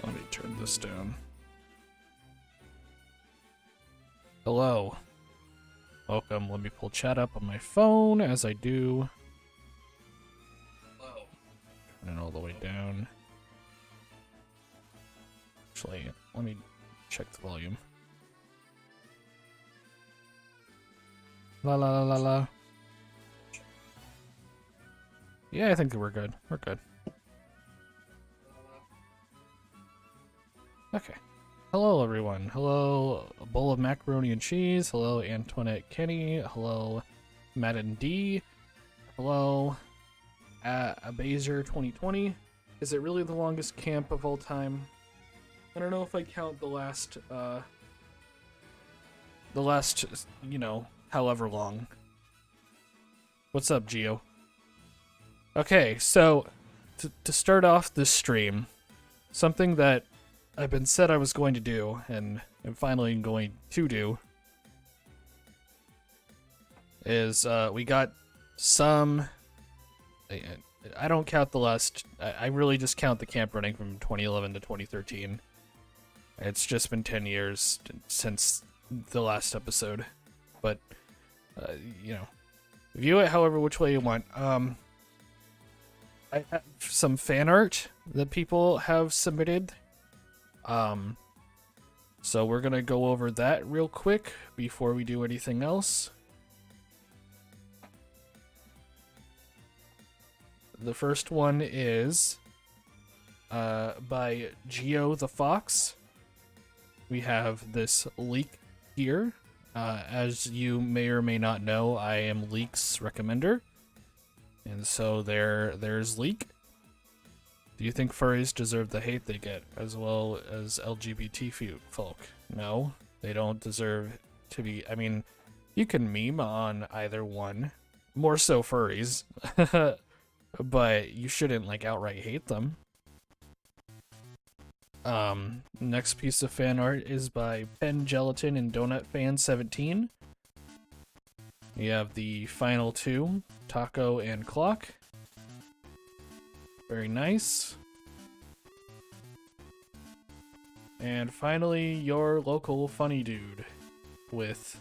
Let me turn this down. Hello. Welcome. Let me pull chat up on my phone as I do. Hello. Turn it all the way down. Actually, let me check the volume. La la la la la. Yeah, I think that we're good. We're good. Okay. Hello, everyone. Hello, a bowl of macaroni and cheese. Hello, Antoinette Kenny. Hello, Madden D. Hello, Abazer 2020. Is it really the longest camp of all time? I don't know if I count the last, you know, however long. What's up, Geo? Okay, so, to start off this stream, something that I've been said I was going to do, and I'm finally going to do, is, we got some... I don't count the last... I really just count the camp running from 2011 to 2013. It's just been 10 years since the last episode. But, you know, view it however which way you want. I have some fan art that people have submitted. So we're gonna go over that real quick before we do anything else. The first one is by Geo the Fox. We have this leak here. As you may or may not know, I am Leak's recommender. And so there's Leak. Do you think furries deserve the hate they get, as well as LGBT folk? No, they don't deserve to be... I mean, you can meme on either one. More so furries. But you shouldn't, like, outright hate them. Next piece of fan art is by Pen Gelatin and Donut Fan 17. We have the final two, Taco and Clock. Very nice. And finally, your local funny dude with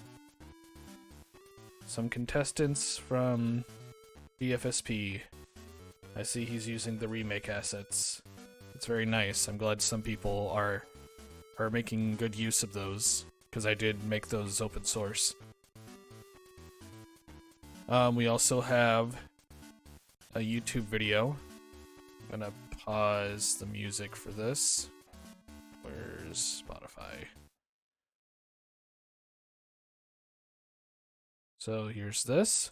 some contestants from BFSP. I see he's using the remake assets. It's very nice. I'm glad some people are making good use of those, because I did make those open source. We also have a YouTube video. I'm gonna pause the music for this. Where's Spotify? So here's this.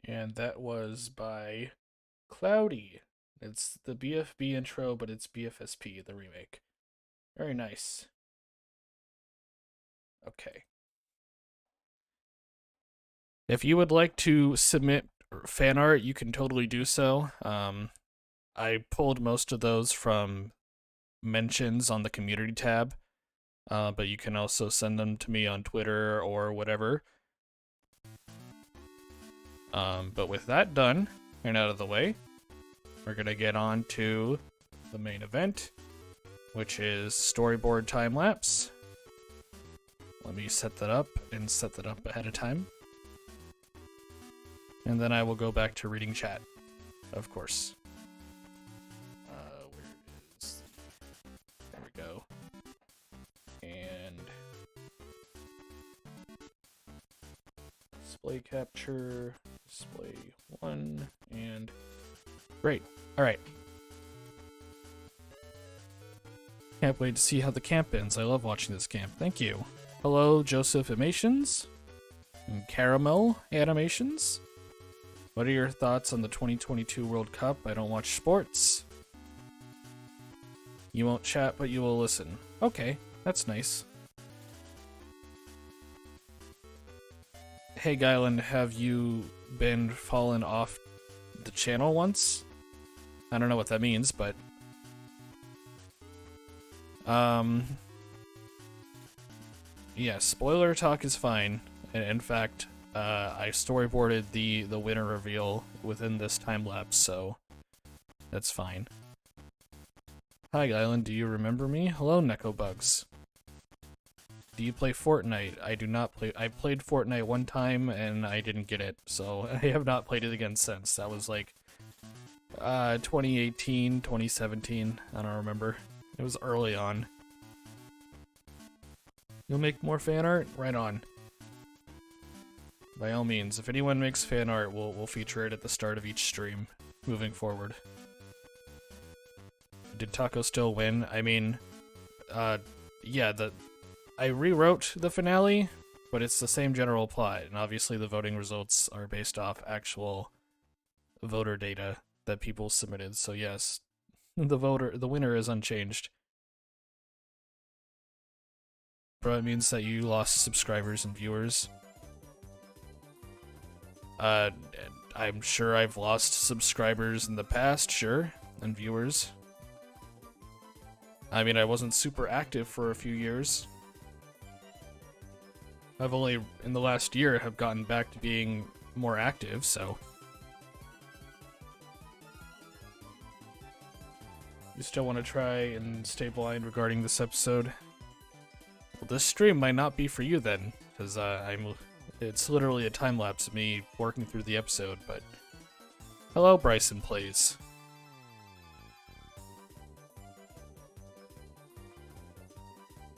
And that was by Cloudy. It's the BFB intro, but it's BFSP, the remake. Very nice. Okay. If you would like to submit fan art, you can totally do so. I pulled most of those from mentions on the community tab, but you can also send them to me on Twitter or whatever. But with that done and out of the way, we're gonna get on to the main event, which is Storyboard time-lapse. Let me set that up and set that up ahead of time. And then I will go back to reading chat, of course. Where is... There we go. And... display capture, display 1, and... Great. Alright. Can't wait to see how the camp ends. I love watching this camp. Thank you. Hello, Joseph Animations. And Caramel Animations. What are your thoughts on the 2022 World Cup? I don't watch sports. You won't chat, but you will listen. Okay, that's nice. Hey, Gyland, have you been fallen off the channel once. I don't know what that means, but yeah, spoiler talk is fine. And in fact, I storyboarded the winner reveal within this time lapse, so that's fine. Hi, Island, do you remember me? Hello, Nekobugs. Do you play Fortnite? I do not play. I played Fortnite one time and I didn't get it, so I have not played it again since. That was like 2018, 2017. I don't remember. It was early on. You'll make more fan art? Right on. By all means, if anyone makes fan art, we'll feature it at the start of each stream moving forward. Did Taco still win? I mean, yeah, I rewrote the finale, but it's the same general plot, and obviously the voting results are based off actual voter data that people submitted, so yes, the winner is unchanged. Bro, it means that you lost subscribers and viewers. I'm sure I've lost subscribers in the past, sure, and viewers. I mean, I wasn't super active for a few years. I've only, in the last year, have gotten back to being more active, so. You still want to try and stay blind regarding this episode? Well, this stream might not be for you then, because it's literally a time lapse of me working through the episode, but hello, Bryson Plays.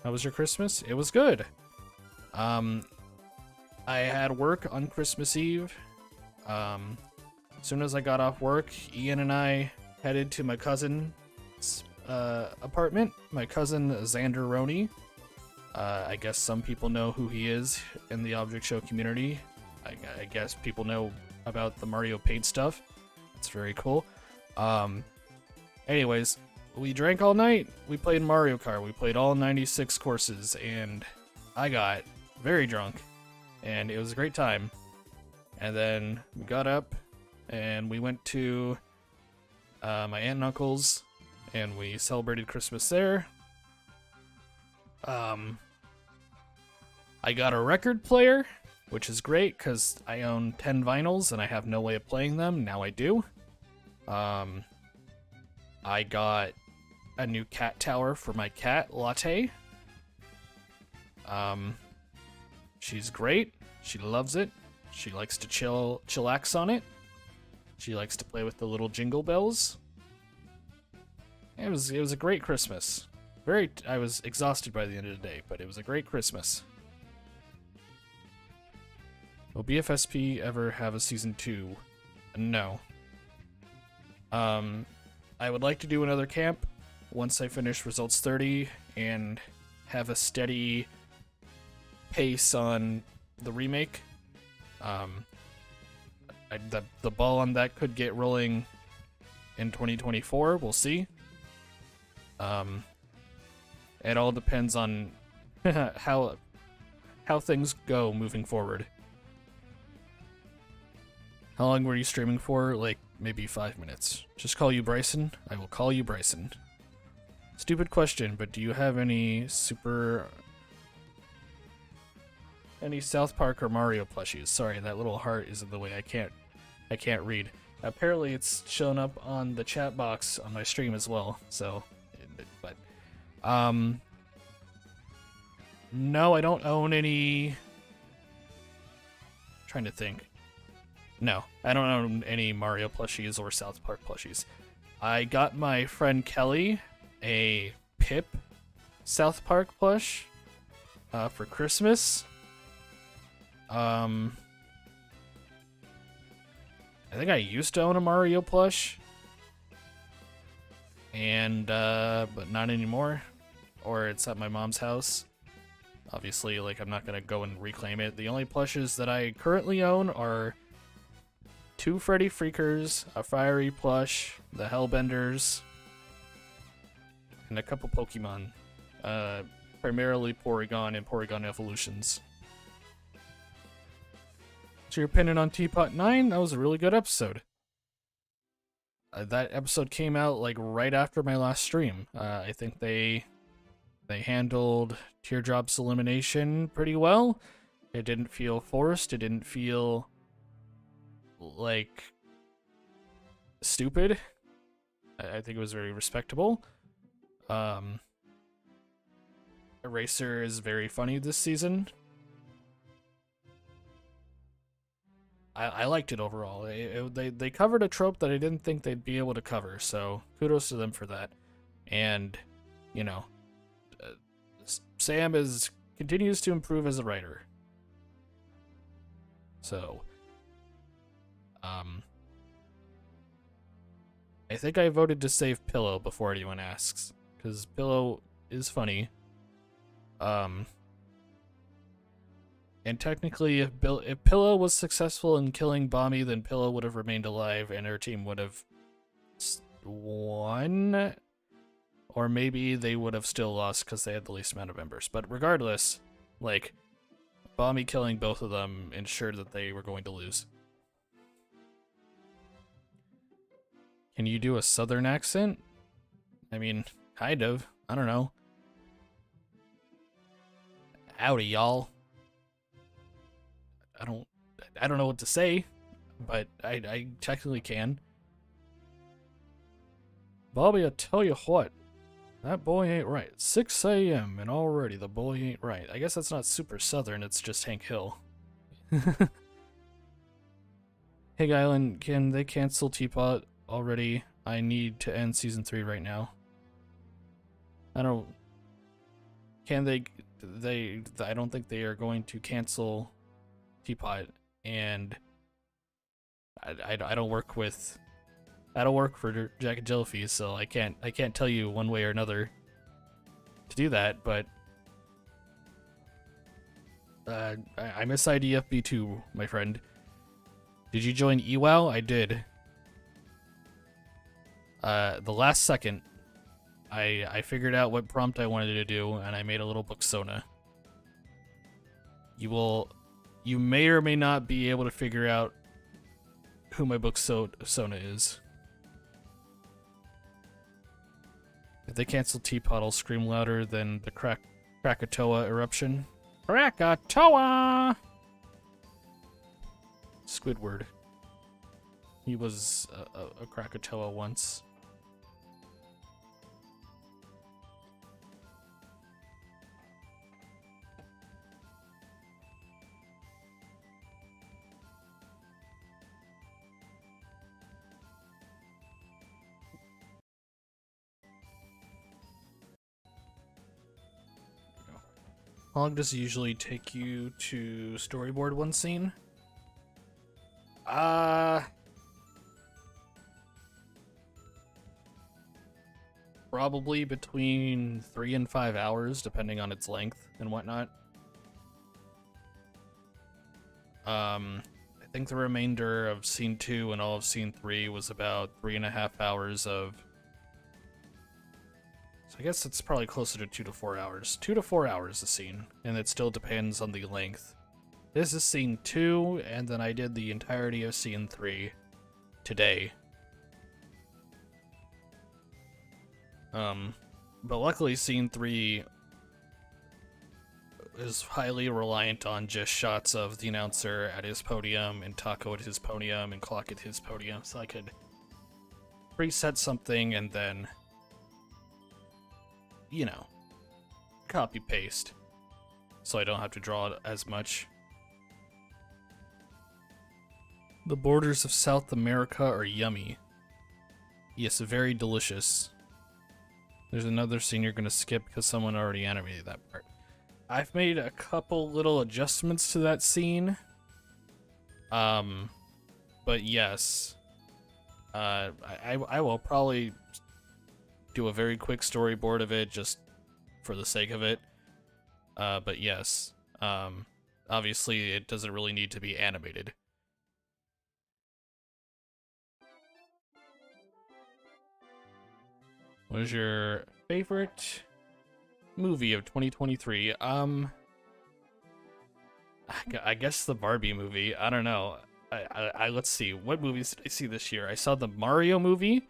How was your Christmas? It was good. I had work on Christmas Eve. As soon as I got off work, Ian and I headed to my cousin's apartment. My cousin Xander Roney. I guess some people know who he is in the Object Show community. I guess people know about the Mario Paint stuff. It's very cool. Anyways, we drank all night. We played Mario Kart. We played all 96 courses, and I got very drunk, and it was a great time. And then we got up, and we went to my aunt and uncle's, and we celebrated Christmas there. I got a record player, which is great because I own 10 vinyls and I have no way of playing them. Now I do. I got a new cat tower for my cat, Latte. She's great. She loves it. She likes to chillax on it. She likes to play with the little jingle bells. It was a great Christmas. I was exhausted by the end of the day, but it was a great Christmas. Will BFSP ever have a season 2? No. I would like to do another camp once I finish Results 30 and have a steady pace on the remake. The ball on that could get rolling in 2024. We'll see. It all depends on how things go moving forward. How long were you streaming for? Like, maybe 5 minutes. Just call you Bryson? I will call you Bryson. Stupid question, but do you have any South Park or Mario plushies? Sorry, that little heart is in the way. I can't read. Apparently it's shown up on the chat box on my stream as well, so, but, no, I don't own any. I'm trying to think. No, I don't own any Mario plushies or South Park plushies. I got my friend Kelly a Pip South Park plush for Christmas. I think I used to own a Mario plush, and but not anymore. Or it's at my mom's house. Obviously, like, I'm not gonna go and reclaim it. The only plushes that I currently own are 2 Freddy Freakers, a Fiery plush, the Hellbenders, and a couple Pokemon. Primarily Porygon and Porygon Evolutions. So your opinion on Teapot 9? That was a really good episode. that episode came out like right after my last stream. I think they handled Teardrop's elimination pretty well. It didn't feel forced. It didn't feel like stupid. I think it was very respectable. Eraser is very funny this season. I liked it overall. They covered a trope that I didn't think they'd be able to cover, so kudos to them for that. And, you know, Sam continues to improve as a writer. So, I think I voted to save Pillow before anyone asks, because Pillow is funny. And technically, if Pillow was successful in killing Bommy, then Pillow would have remained alive and her team would have won. Or maybe they would have still lost because they had the least amount of members. But regardless, like, Bommy killing both of them ensured that they were going to lose. Can you do a southern accent? I mean, kind of. I don't know. Howdy, y'all. I don't know what to say, but I technically can. Bobby, I tell you what, that boy ain't right. 6 a.m. and already the boy ain't right. I guess that's not super southern, it's just Hank Hill. Hey, Island, can they cancel Teapot already? I need to end season 3 right now. I don't... Can they... I don't think they are going to cancel Teapot, and I don't work with... I don't work for Jack and Jellyfish, so I can't tell you one way or another to do that, but I miss IDFB too, my friend. Did you join EWOW? I did. The last second, I figured out what prompt I wanted to do, and I made a little booksona. You may or may not be able to figure out who my booksona is. If they cancel Teapot, I'll scream louder than the Krakatoa eruption. Krakatoa! Squidward. He was a Krakatoa once. How long does it usually take you to storyboard one scene? Probably between 3 and 5 hours, depending on its length and whatnot. I think the remainder of scene 2 and all of scene 3 was about 3.5 hours of... So I guess it's probably closer to 2 to 4 hours. 2 to 4 hours a scene, and it still depends on the length. This is scene 2, and then I did the entirety of scene 3 today. But luckily scene 3 is highly reliant on just shots of the announcer at his podium, and Taco at his podium, and Clock at his podium, so I could preset something and then, you know, copy paste, so I don't have to draw it as much. The borders of South America are yummy. Yes, very delicious. There's another scene you're gonna skip because someone already animated that part. I've made a couple little adjustments to that scene. But yes. I will probably do a very quick storyboard of it just for the sake of it. But yes. Obviously it doesn't really need to be animated. What is your favorite movie of 2023? I guess the Barbie movie. I don't know. let's see, what movies did I see this year? I saw the Mario movie,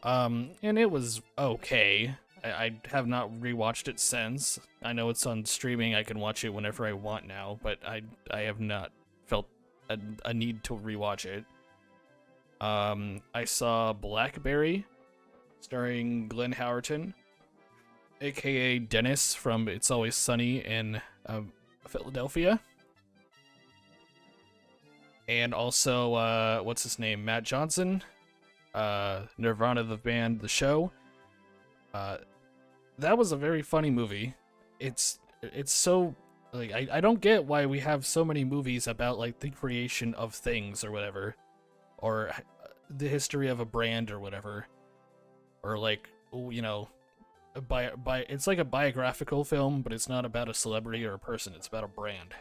and it was okay. I have not rewatched it since. I know it's on streaming. I can watch it whenever I want now, but I have not felt a need to rewatch it. I saw Blackberry, starring Glenn Howerton, aka Dennis from It's Always Sunny in Philadelphia. And also, what's his name? Matt Johnson, Nirvana the band, the show. That was a very funny movie. It's so, like, I don't get why we have so many movies about, like, the creation of things or whatever, or the history of a brand or whatever, or, like, you know, it's like a biographical film, but it's not about a celebrity or a person, it's about a brand.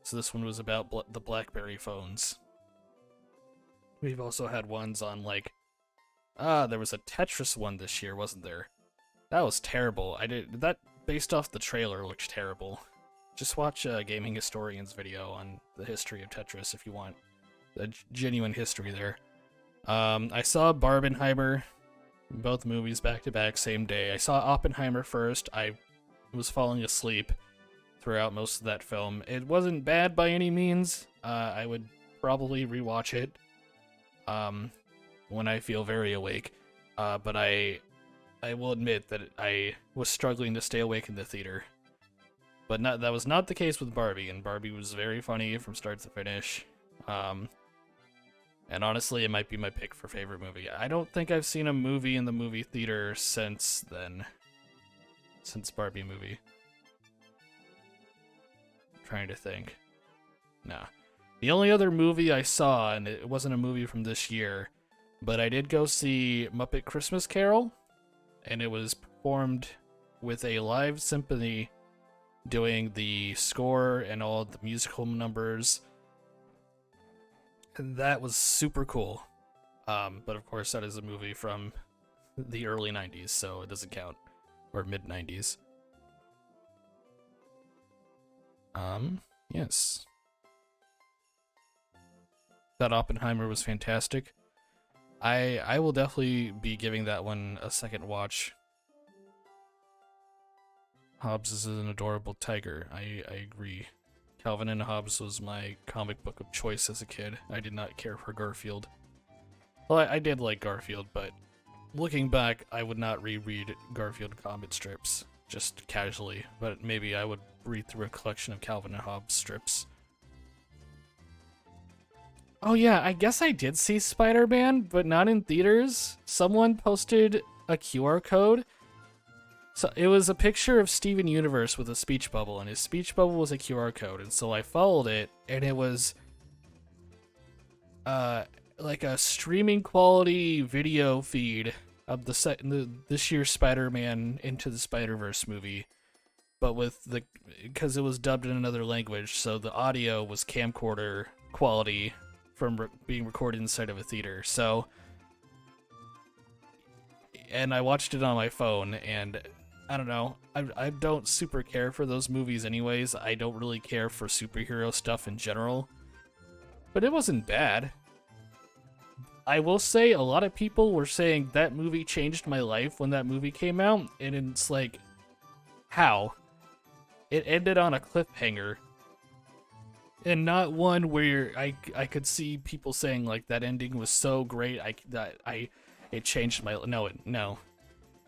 So this one was about the BlackBerry phones. We've also had ones on, like, there was a Tetris one this year, wasn't there? That was terrible. That based off the trailer looked terrible. Just watch a Gaming Historian's video on the history of Tetris if you want a genuine history there. I saw Barbenheimer, both movies back to back, same day. I saw Oppenheimer first. I was falling asleep throughout most of that film. It wasn't bad by any means. I would probably rewatch it when I feel very awake. But I will admit that I was struggling to stay awake in the theater. But that was not the case with Barbie, and Barbie was very funny from start to finish. And honestly, it might be my pick for favorite movie. I don't think I've seen a movie in the movie theater since then. Since Barbie movie. I'm trying to think. Nah. The only other movie I saw, and it wasn't a movie from this year, but I did go see Muppet Christmas Carol, and it was performed with a live symphony doing the score and all the musical numbers. And that was super cool. But of course, that is a movie from the early 90s, so it doesn't count. Or mid 90s. Yes. That Oppenheimer was fantastic. I will definitely be giving that one a second watch. Hobbes is an adorable tiger. I agree. Calvin and Hobbes was my comic book of choice as a kid. I did not care for Garfield. Well, I did like Garfield, but looking back, I would not reread Garfield comic strips, just casually, but maybe I would read through a collection of Calvin and Hobbes strips. Oh yeah, I guess I did see Spider-Man, but not in theaters. Someone posted a QR code. So it was a picture of Steven Universe with a speech bubble, and his speech bubble was a QR code, and so I followed it, and it was like a streaming quality video feed of this year's Spider-Man Into the Spider-Verse movie, but because it was dubbed in another language, so the audio was camcorder quality from being recorded inside of a theater. So, and I watched it on my phone, and I don't know, I don't super care for those movies anyways. I don't really care for superhero stuff in general, but it wasn't bad. I will say a lot of people were saying that movie changed my life when that movie came out, and it's like, how? It ended on a cliffhanger, and not one where I could see people saying like that ending was so great it changed my no.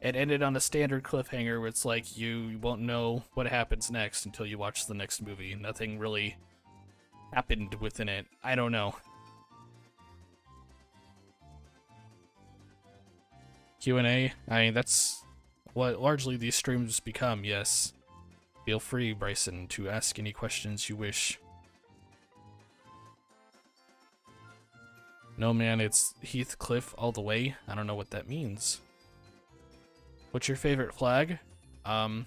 It ended on a standard cliffhanger where it's like you won't know what happens next until you watch the next movie. Nothing really happened within it. I don't know. Q&A, I mean, that's what largely these streams become, yes. Feel free, Bryson, to ask any questions you wish. No, man, it's Heathcliff all the way. I don't know what that means. What's your favorite flag? Call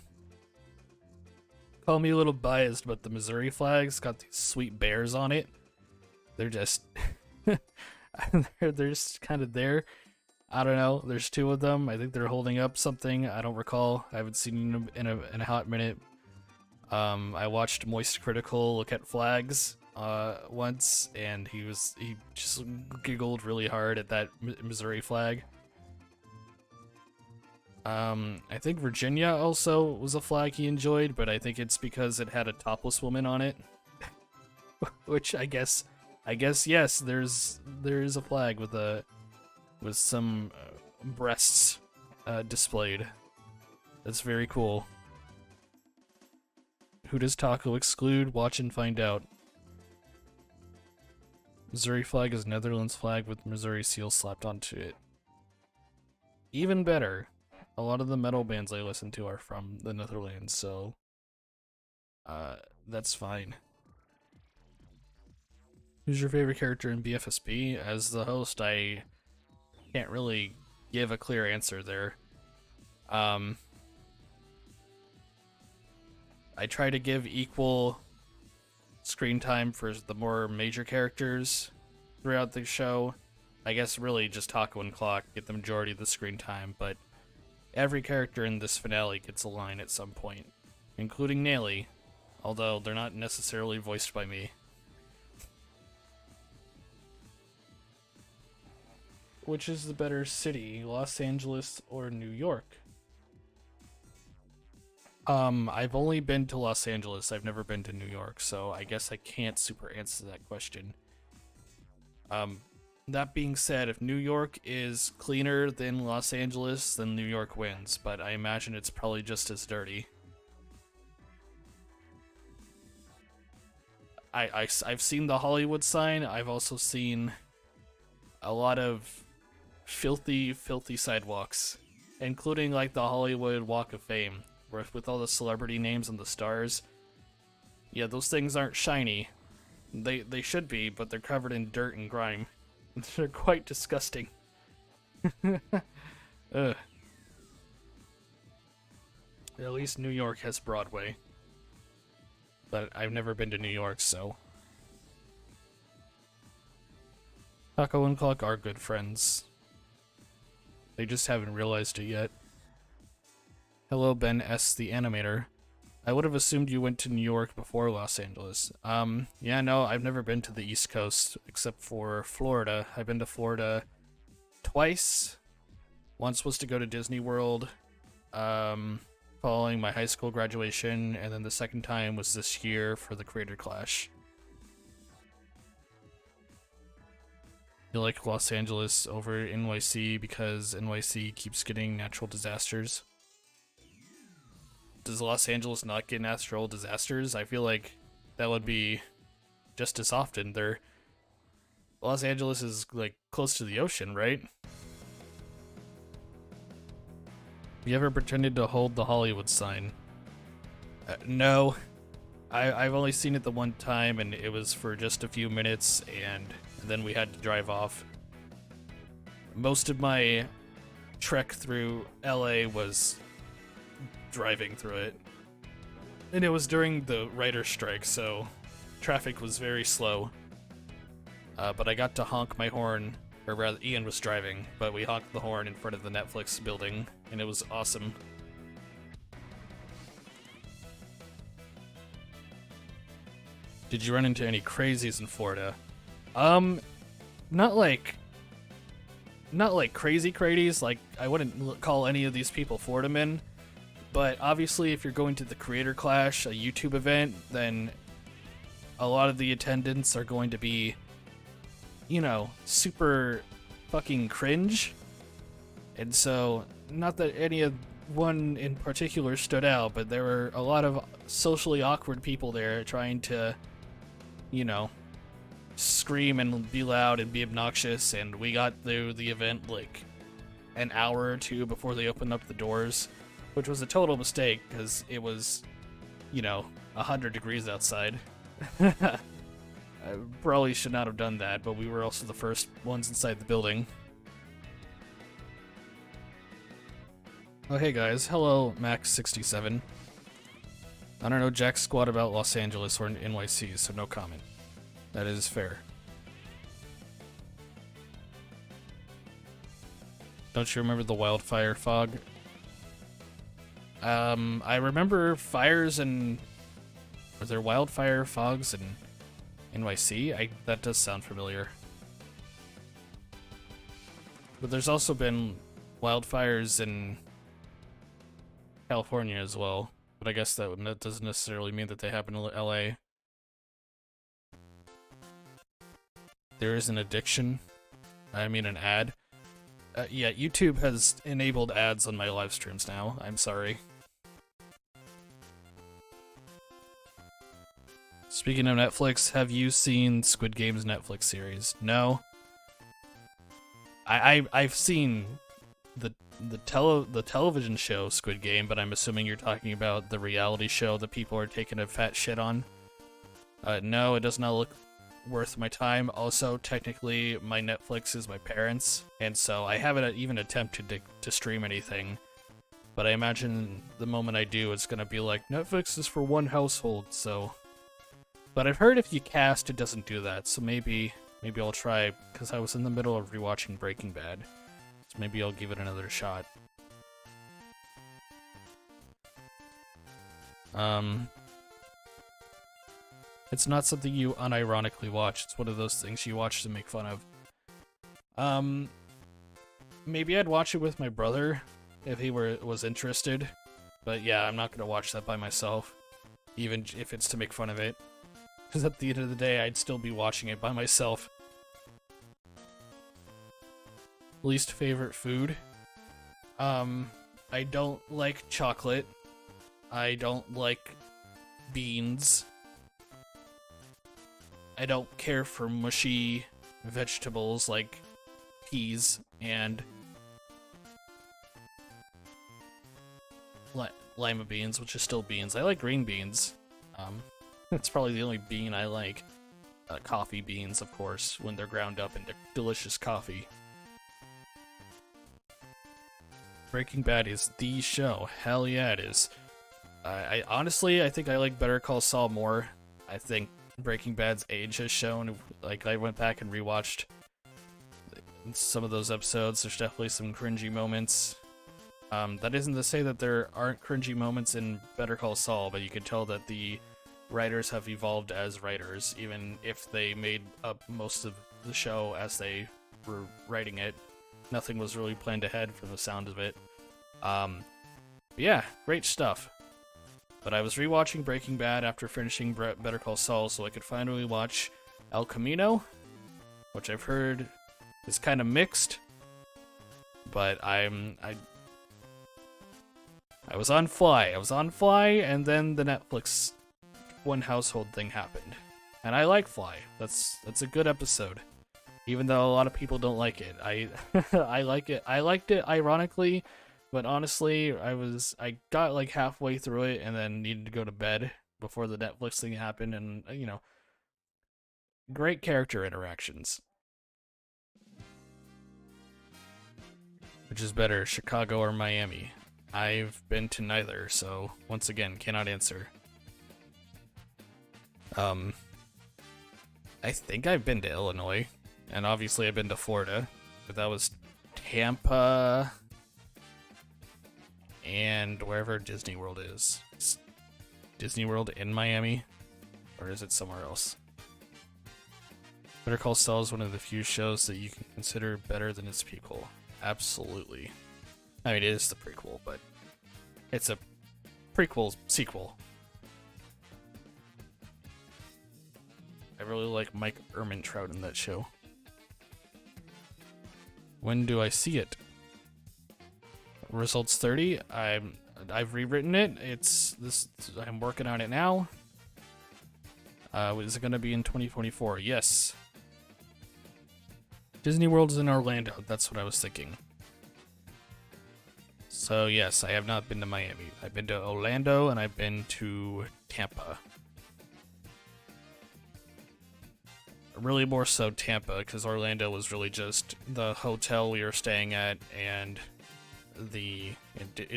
me a little biased, but the Missouri flag's got these sweet bears on it. They're just... they're just kind of there. I don't know. There's two of them. I think they're holding up something. I don't recall. I haven't seen them in a hot minute. I watched Moist Critical look at flags. once, and he just giggled really hard at that Missouri flag. I think Virginia also was a flag he enjoyed, but I think it's because it had a topless woman on it. Which I guess yes, there is a flag with some breasts displayed. That's very cool. Who does Taco exclude? Watch and find out. Missouri flag is Netherlands flag with Missouri seal slapped onto it. Even better. A lot of the metal bands I listen to are from the Netherlands, so that's fine. Who's your favorite character in BFSP? As the host, I can't really give a clear answer there. I try to give equal screen time for the more major characters throughout the show. I guess really just Taco and Clock get the majority of the screen time, but every character in this finale gets a line at some point, including Nelly, although they're not necessarily voiced by me. Which is the better city, Los Angeles or New York? I've only been to Los Angeles. I've never been to New York, so I guess I can't super answer that question. That being said, if New York is cleaner than Los Angeles, then New York wins, but I imagine it's probably just as dirty. I've seen the Hollywood sign. I've also seen a lot of filthy sidewalks, including like the Hollywood Walk of Fame, where with all the celebrity names and the stars. Yeah, those things aren't shiny. They should be, but they're covered in dirt and grime. They're quite disgusting. Ugh. At least New York has Broadway. But I've never been to New York, so. Taco and Clock are good friends. They just haven't realized it yet. Hello, Ben S. the Animator. I would have assumed you went to New York before Los Angeles. Yeah, no, I've never been to the East Coast, except for Florida. I've been to Florida twice. Once was to go to Disney World, following my high school graduation, and then the second time was this year for the Creator Clash. You like Los Angeles over NYC because NYC keeps getting natural disasters? Does Los Angeles not get natural disasters? I feel like that would be just as often. Los Angeles is like close to the ocean, right? You ever pretended to hold the Hollywood sign? No. I've only seen it the one time, and it was for just a few minutes, and then we had to drive off. Most of my trek through LA was driving through it. And it was during the writer's strike, so traffic was very slow. But I got to honk my horn, or rather Ian was driving, but we honked the horn in front of the Netflix building, and it was awesome. Did you run into any crazies in Florida? Not like crazy crazies, like I wouldn't call any of these people Florida men. But obviously, if you're going to the Creator Clash, a YouTube event, then a lot of the attendants are going to be, you know, super fucking cringe. And so, not that any of one in particular stood out, but there were a lot of socially awkward people there trying to, you know, scream and be loud and be obnoxious. And we got through the event like an hour or two before they opened up the doors, which was a total mistake because it was, you know, 100 degrees outside. I probably should not have done that, but we were also the first ones inside the building. Oh, hey guys. Hello, Max67. I don't know jack squat about Los Angeles or NYC, so no comment. That is fair. Don't you remember the wildfire fog? I remember fires and... Were there wildfire fogs NYC? That does sound familiar. But there's also been wildfires in California as well. But I guess that doesn't necessarily mean that they happen in LA. There is an addiction. I mean an ad. Yeah, YouTube has enabled ads on my live streams now. I'm sorry. Speaking of Netflix, have you seen Squid Game's Netflix series? No. I've seen the television show Squid Game, but I'm assuming you're talking about the reality show that people are taking a fat shit on. No, it does not look worth my time. Also, technically, my Netflix is my parents', and so I haven't even attempted to stream anything. But I imagine the moment I do, it's gonna be like, Netflix is for one household, so... But I've heard if you cast, it doesn't do that, so maybe I'll try, because I was in the middle of rewatching Breaking Bad. So maybe I'll give it another shot. It's not something you unironically watch. It's one of those things you watch to make fun of. Maybe I'd watch it with my brother if he was interested. But yeah, I'm not gonna watch that by myself, even if it's to make fun of it. Because at the end of the day, I'd still be watching it by myself. Least favorite food? I don't like chocolate. I don't like beans. I don't care for mushy vegetables like peas and lima beans, which is still beans. I like green beans. That's probably the only bean I like. Coffee beans, of course, when they're ground up into delicious coffee. Breaking Bad is the show. Hell yeah, it is. I honestly, I think I like Better Call Saul more. I think Breaking Bad's age has shown. Like, I went back and rewatched some of those episodes. There's definitely some cringy moments. That isn't to say that there aren't cringy moments in Better Call Saul, but you can tell that the writers have evolved as writers, even if they made up most of the show as they were writing it. Nothing was really planned ahead from the sound of it. Yeah, great stuff. But I was rewatching Breaking Bad after finishing Better Call Saul, so I could finally watch El Camino, which I've heard is kind of mixed. But I was on Fly. And then the Netflix one household thing happened. And I like Fly. That's a good episode. Even though a lot of people don't like it. I like it. I liked it ironically, but honestly, I got like halfway through it and then needed to go to bed before the Netflix thing happened, and great character interactions. Which is better, Chicago or Miami? I've been to neither, so once again, cannot answer. I think I've been to Illinois, and obviously I've been to Florida, but that was Tampa and wherever Disney World is. Is Disney World in Miami, or is it somewhere else? Better Call Saul is one of the few shows that you can consider better than its prequel. Absolutely. I mean, it is the prequel, but it's a prequel sequel. I really like Mike Ehrmantraut in that show. When do I see it? Results 30. I've rewritten it. I'm working on it now. Is it going to be in 2024? Yes. Disney World is in Orlando. That's what I was thinking. So yes, I have not been to Miami. I've been to Orlando and I've been to Tampa. Really more so Tampa, because Orlando was really just the hotel we were staying at and the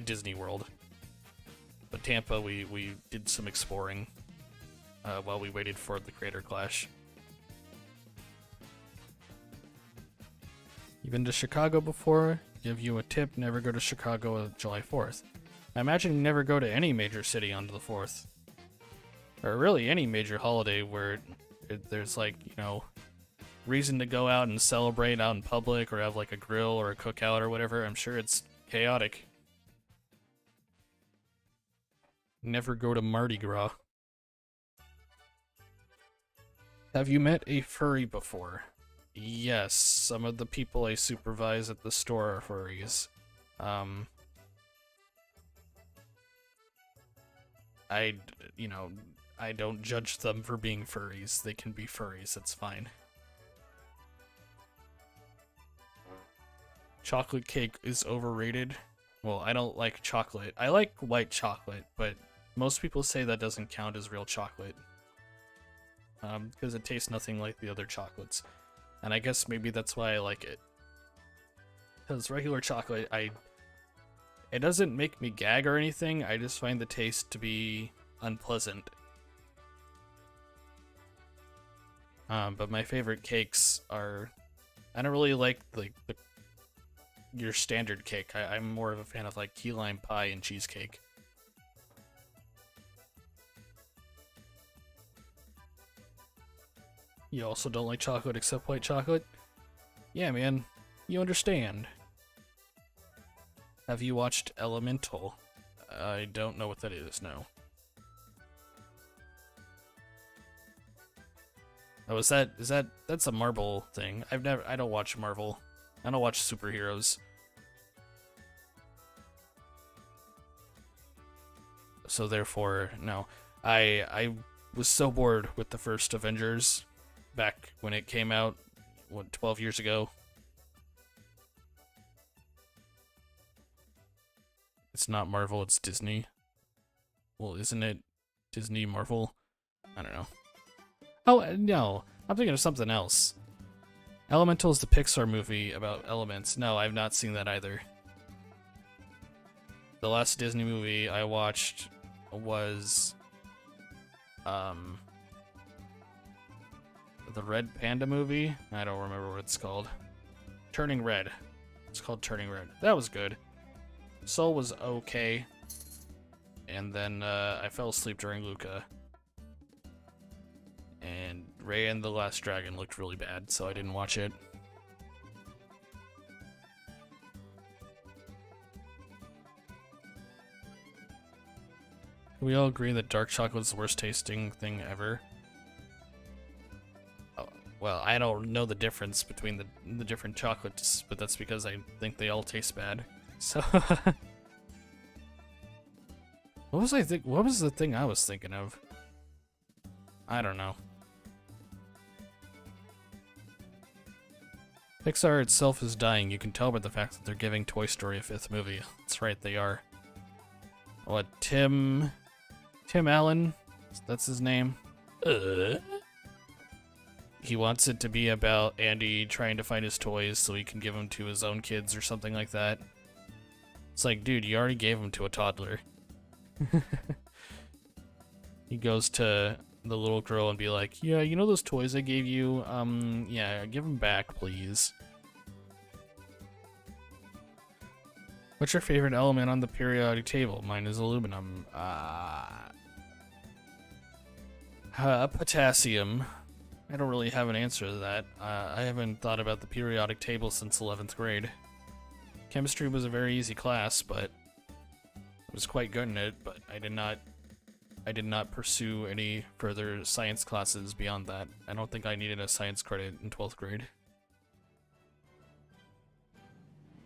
Disney World. But Tampa, we did some exploring while we waited for the Creator Clash. You been to Chicago before? Give you a tip, never go to Chicago on July 4th. I imagine you never go to any major city on the 4th. Or really any major holiday where there's like, you know, reason to go out and celebrate out in public or have like a grill or a cookout or whatever, I'm sure it's chaotic. Never go to Mardi Gras. Have you met a furry before? Yes, some of the people I supervise at the store are furries. You know, I don't judge them for being furries. They can be furries, it's fine. Chocolate cake is overrated. Well, I don't like chocolate. I like white chocolate, but most people say that doesn't count as real chocolate. Because it tastes nothing like the other chocolates. And I guess maybe that's why I like it. Because regular chocolate, it doesn't make me gag or anything, I just find the taste to be unpleasant. But my favorite cakes are... I don't really like your standard cake. I'm more of a fan of like key lime pie and cheesecake. You also don't like chocolate except white chocolate? Yeah, man. You understand. Have you watched Elemental? I don't know what that is, no. Oh, that's a Marvel thing. I don't watch Marvel. I don't watch superheroes. So therefore, no. I was so bored with the first Avengers back when it came out, what, 12 years ago? It's not Marvel, it's Disney. Well, isn't it Disney Marvel? I don't know. Oh, no. I'm thinking of something else. Elemental is the Pixar movie about elements. No, I've not seen that either. The last Disney movie I watched was... the Red Panda movie? I don't remember what it's called. Turning Red. It's called Turning Red. That was good. Soul was okay. And then I fell asleep during Luca. And Raya and the Last Dragon looked really bad, so I didn't watch it. We all agree that dark chocolate is the worst tasting thing ever. Oh, well, I don't know the difference between the different chocolates, but that's because I think they all taste bad. So what was the thing I was thinking of? I don't know. Pixar itself is dying. You can tell by the fact that they're giving Toy Story a 5th movie. That's right, they are. What, Tim Allen? That's his name. He wants it to be about Andy trying to find his toys so he can give them to his own kids or something like that. It's like, dude, you already gave them to a toddler. He goes to the little girl and be like, yeah, you know those toys I gave you? Yeah, give them back, please. What's your favorite element on the periodic table? Mine is aluminum. Potassium. I don't really have an answer to that. I haven't thought about the periodic table since 11th grade. Chemistry was a very easy class, but I was quite good in it, but I did not pursue any further science classes beyond that. I don't think I needed a science credit in 12th grade.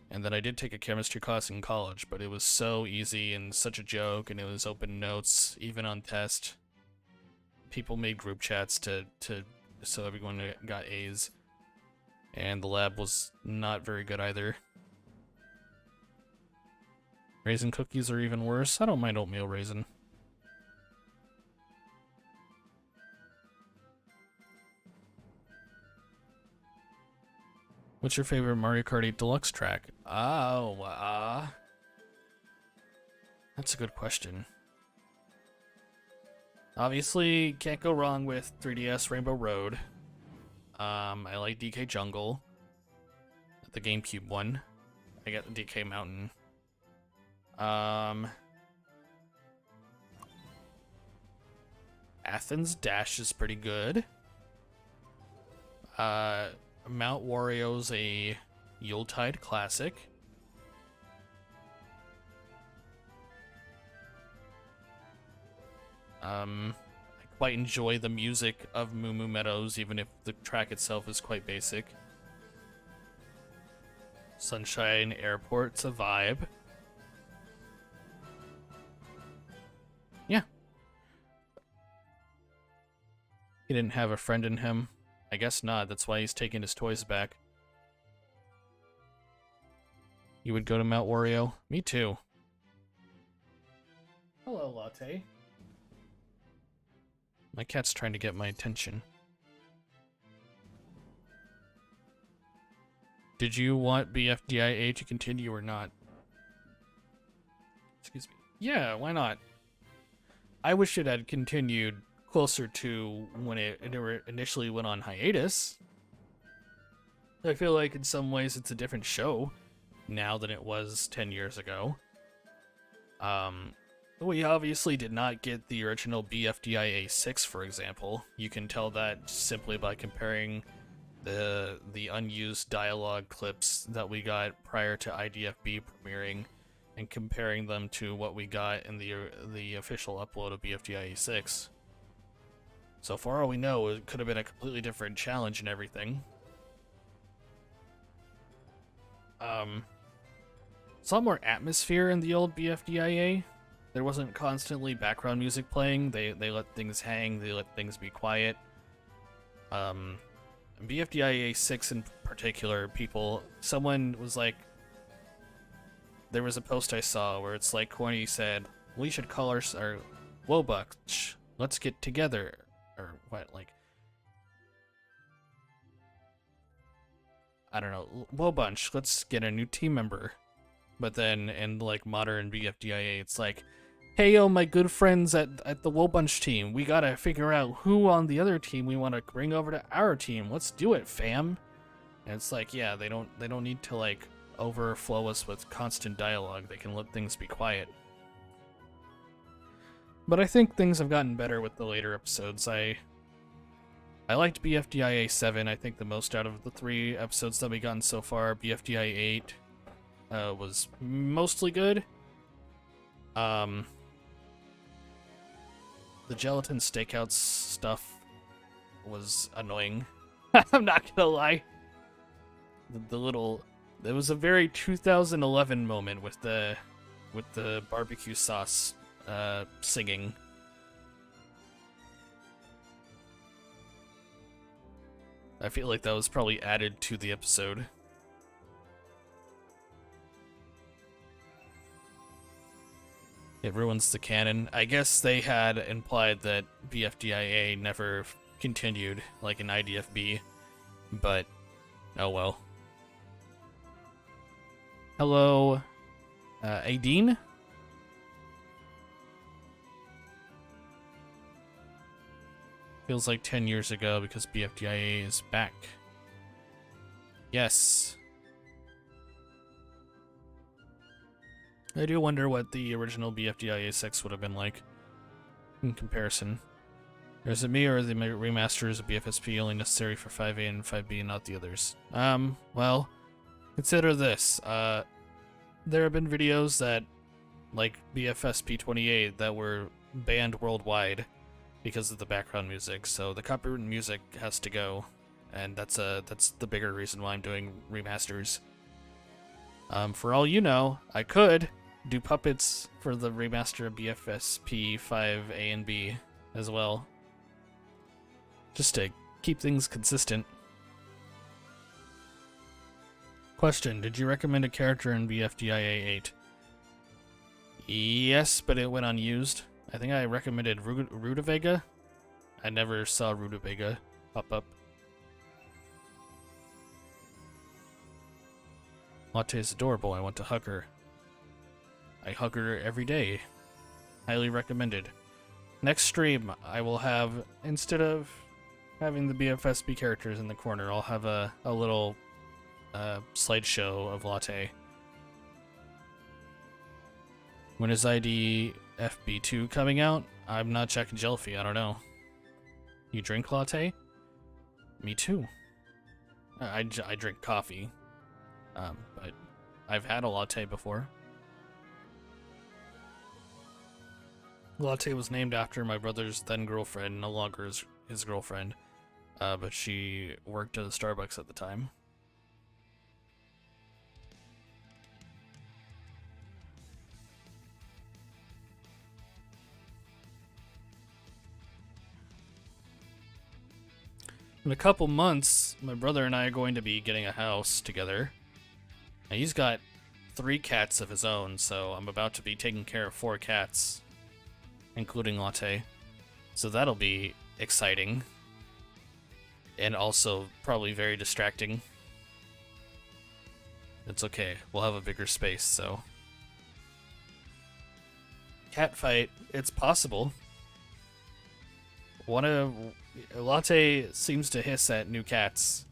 And then I did take a chemistry class in college, but it was so easy and such a joke, and it was open notes, even on test. People made group chats so everyone got A's. And the lab was not very good either. Raisin cookies are even worse. I don't mind oatmeal raisin. What's your favorite Mario Kart 8 Deluxe track? Oh, that's a good question. Obviously, can't go wrong with 3DS Rainbow Road. I like DK Jungle. The GameCube one. I got the DK Mountain. Athens Dash is pretty good. Mount Wario's a Yuletide classic. I quite enjoy the music of Moo Moo Meadows, even if the track itself is quite basic. Sunshine Airport's a vibe. Yeah. He didn't have a friend in him. I guess not. That's why he's taking his toys back. You would go to Mount Wario? Me too. Hello, Latte. My cat's trying to get my attention. Did you want BFDIA to continue or not? Excuse me. Yeah, why not? I wish it had continued closer to when it initially went on hiatus. I feel like in some ways it's a different show now than it was 10 years ago. We obviously did not get the original BFDIA 6, for example. You can tell that simply by comparing the unused dialogue clips that we got prior to IDFB premiering and comparing them to what we got in the official upload of BFDIA 6. So for all we know, it could have been a completely different challenge and everything. Saw more atmosphere in the old BFDIA. There wasn't constantly background music playing. They let things hang. They let things be quiet. BFDIA 6 in particular, someone was like, there was a post I saw where it's like Corny said, we should call our Wobux, let's get together, or what, like, I don't know, Wobunch, let's get a new team member. But then in like modern BFDIA, it's like, hey yo, my good friends at the Wobunch team, we gotta figure out who on the other team we want to bring over to our team. Let's do it, fam. And it's like, yeah, they don't need to like overflow us with constant dialogue. They can let things be quiet. But I think things have gotten better with the later episodes. I liked BFDIA 7, I think the most out of the 3 episodes that we've gotten so far. BFDIA 8 was mostly good. The gelatin stakeouts stuff was annoying. I'm not gonna lie. It was a very 2011 moment with the barbecue sauce singing. I feel like that was probably added to the episode. It ruins the canon. I guess they had implied that BFDIA never continued, like in IDFB, but oh well. Hello, Aideen? Feels like 10 years ago because BFDIA is back. Yes. I do wonder what the original BFDIA 6 would have been like in comparison. Or is it me, or are the remasters of BFSP only necessary for 5A and 5B and not the others? Well, consider this. There have been videos that, like BFSP 28, that were banned worldwide because of the background music, so the copyrighted music has to go, and that's the bigger reason why I'm doing remasters. For all you know, I could do puppets for the remaster of BFSP 5A and B as well, just to keep things consistent. Question, did you recommend a character in BFDIA 8? Yes, but it went unused. I think I recommended Rudavega. I never saw Rudavega pop up. Latte is adorable. I want to hug her. I hug her every day. Highly recommended. Next stream, I will have, instead of having the BFSP characters in the corner, I'll have a little slideshow of Latte. When is IDFB2 coming out? I'm not checking Jelfie, I don't know. You drink Latte? Me too. I drink coffee, but I've had a latte before. Latte was named after my brother's then girlfriend, no longer his girlfriend, but she worked at a Starbucks at the time. In a couple months, my brother and I are going to be getting a house together. And he's got 3 cats of his own, so I'm about to be taking care of 4 cats, including Latte. So that'll be exciting. And also probably very distracting. It's okay, we'll have a bigger space, so. Cat fight, it's possible. Latte seems to hiss at new cats.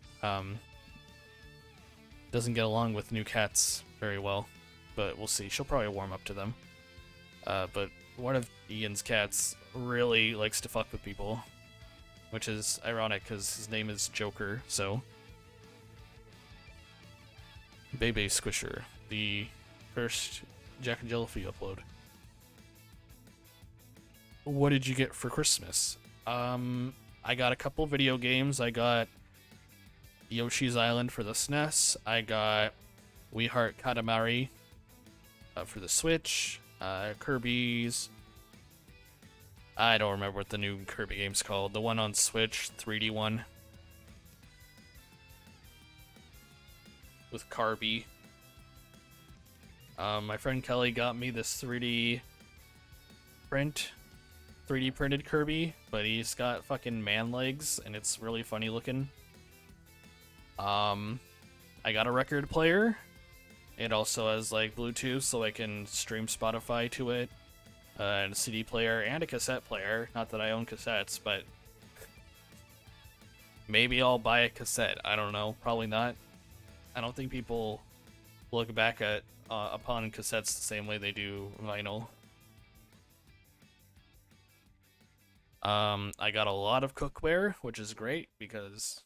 Doesn't get along with new cats very well, but we'll see. She'll probably warm up to them. But one of Ian's cats really likes to fuck with people, which is ironic because his name is Joker, so. Bebe Squisher, the first Jack and Jellyfy upload. What did you get for Christmas? I got a couple video games. I got Yoshi's Island for the SNES. I got We Heart Katamari for the Switch. Kirby's. I don't remember what the new Kirby game's called. The one on Switch, 3D one. With Carby. My friend Kelly got me this 3D printed Kirby, but he's got fucking man legs, and it's really funny looking. I got a record player. It also has like Bluetooth, so I can stream Spotify to it. And a CD player and a cassette player. Not that I own cassettes, but maybe I'll buy a cassette. I don't know. Probably not. I don't think people look back at upon cassettes the same way they do vinyl. I got a lot of cookware, which is great because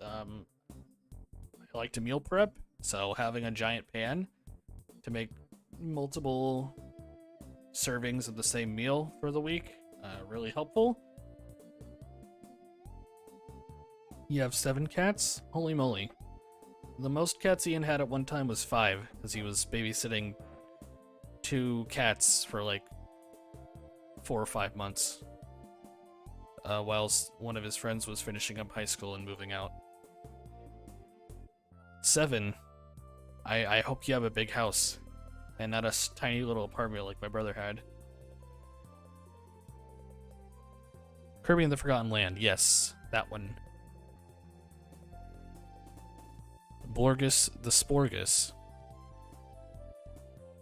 I like to meal prep, so having a giant pan to make multiple servings of the same meal for the week, really helpful. You have 7 cats? Holy moly. The most cats Ian had at one time was 5, because he was babysitting 2 cats for like 4 or 5 months, whilst one of his friends was finishing up high school and moving out. 7. I hope you have a big house, and not a tiny little apartment like my brother had. Kirby and the Forgotten Land, yes, that one. Borgus the Sporgus.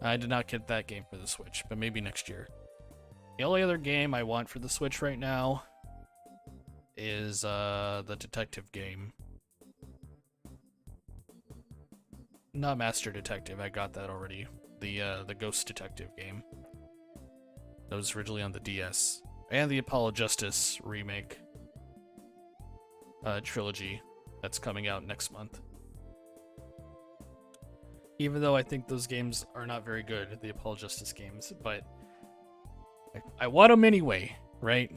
I did not get that game for the Switch, but maybe next year. The only other game I want for the Switch right now is the detective game. Not Master Detective, I got that already. The Ghost Detective game. That was originally on the DS. And the Apollo Justice remake trilogy that's coming out next month. Even though I think those games are not very good, the Apollo Justice games, but I want them anyway, right?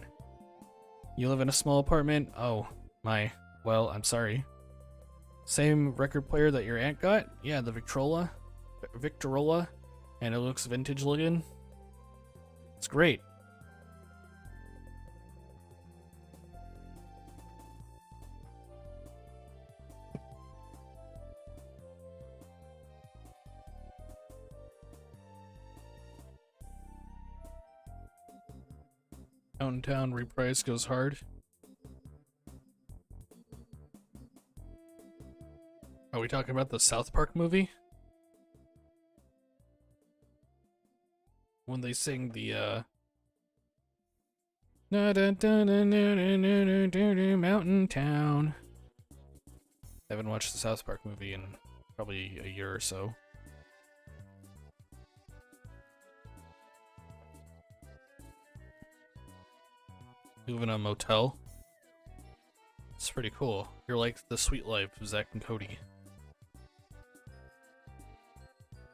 You live in a small apartment? Oh, my. Well, I'm sorry. Same record player that your aunt got? Yeah, the Victrola, and it looks vintage looking. It's great. Downtown reprise goes hard. Are we talking about the South Park movie? When they sing the Mountain Town. I haven't watched the South Park movie in probably a year or so. You live in a motel? That's pretty cool. You're like the sweet life of Zach and Cody.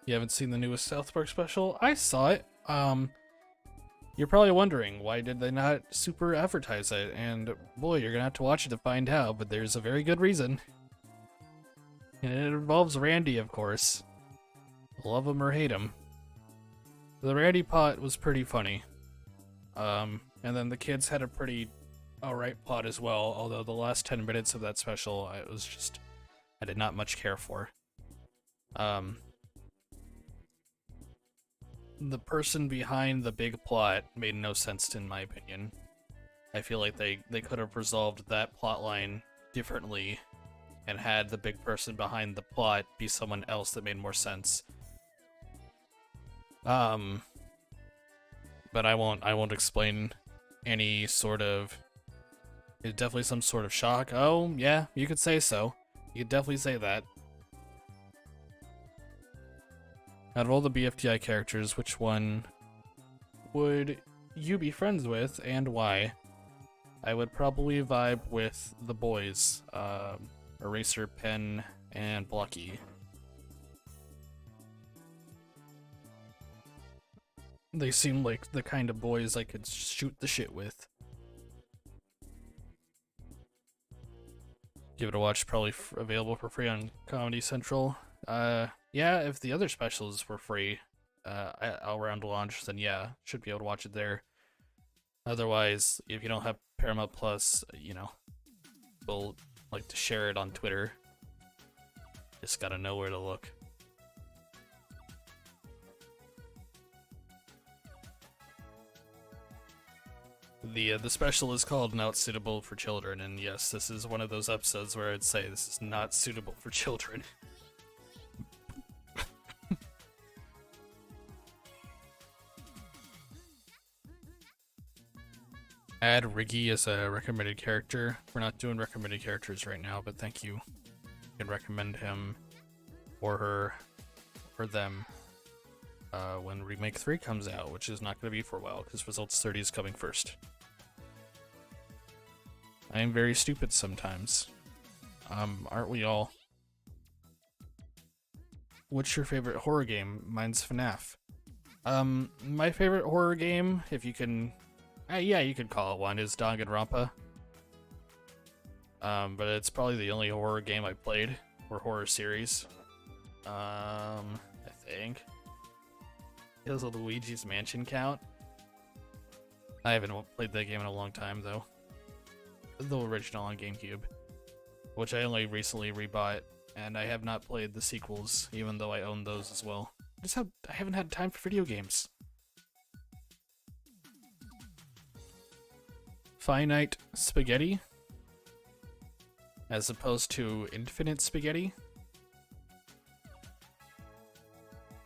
You haven't seen the newest South Park special? I saw it. You're probably wondering, why did they not super advertise it? And boy, you're gonna have to watch it to find out, but there's a very good reason. And it involves Randy, of course. Love him or hate him. The Randy plot was pretty funny. And then the kids had a pretty alright plot as well, although the last 10 minutes of that special, I did not much care for. The person behind the big plot made no sense in my opinion. I feel like they could have resolved that plot line differently and had the big person behind the plot be someone else that made more sense. But I won't explain any sort of... It's definitely some sort of shock. Oh, yeah, you could say so. You could definitely say that. Out of all the BFTI characters, which one would you be friends with, and why? I would probably vibe with the boys, Eraser, Pen, and Blocky. They seem like the kind of boys I could shoot the shit with. Give it a watch, probably available for free on Comedy Central. Yeah, if the other specials were free around launch, then yeah, should be able to watch it there. Otherwise, if you don't have Paramount Plus, you know, we'll like to share it on Twitter. Just gotta know where to look. The special is called Not Suitable for Children, and yes, this is one of those episodes where I'd say this is not suitable for children. Add Riggy as a recommended character. We're not doing recommended characters right now, but thank you. You can recommend him or her or them when Remake 3 comes out, which is not going to be for a while because Results 30 is coming first. I am very stupid sometimes. Aren't we all? What's your favorite horror game? Mine's FNAF. My favorite horror game, if you can... yeah, you could call it one, is Danganronpa. But it's probably the only horror game I played, or horror series. I think. Does a Luigi's Mansion count? I haven't played that game in a long time, though. The original on GameCube, which I only recently rebought, and I have not played the sequels, even though I own those as well. I haven't had time for video games. Finite spaghetti, as opposed to infinite spaghetti.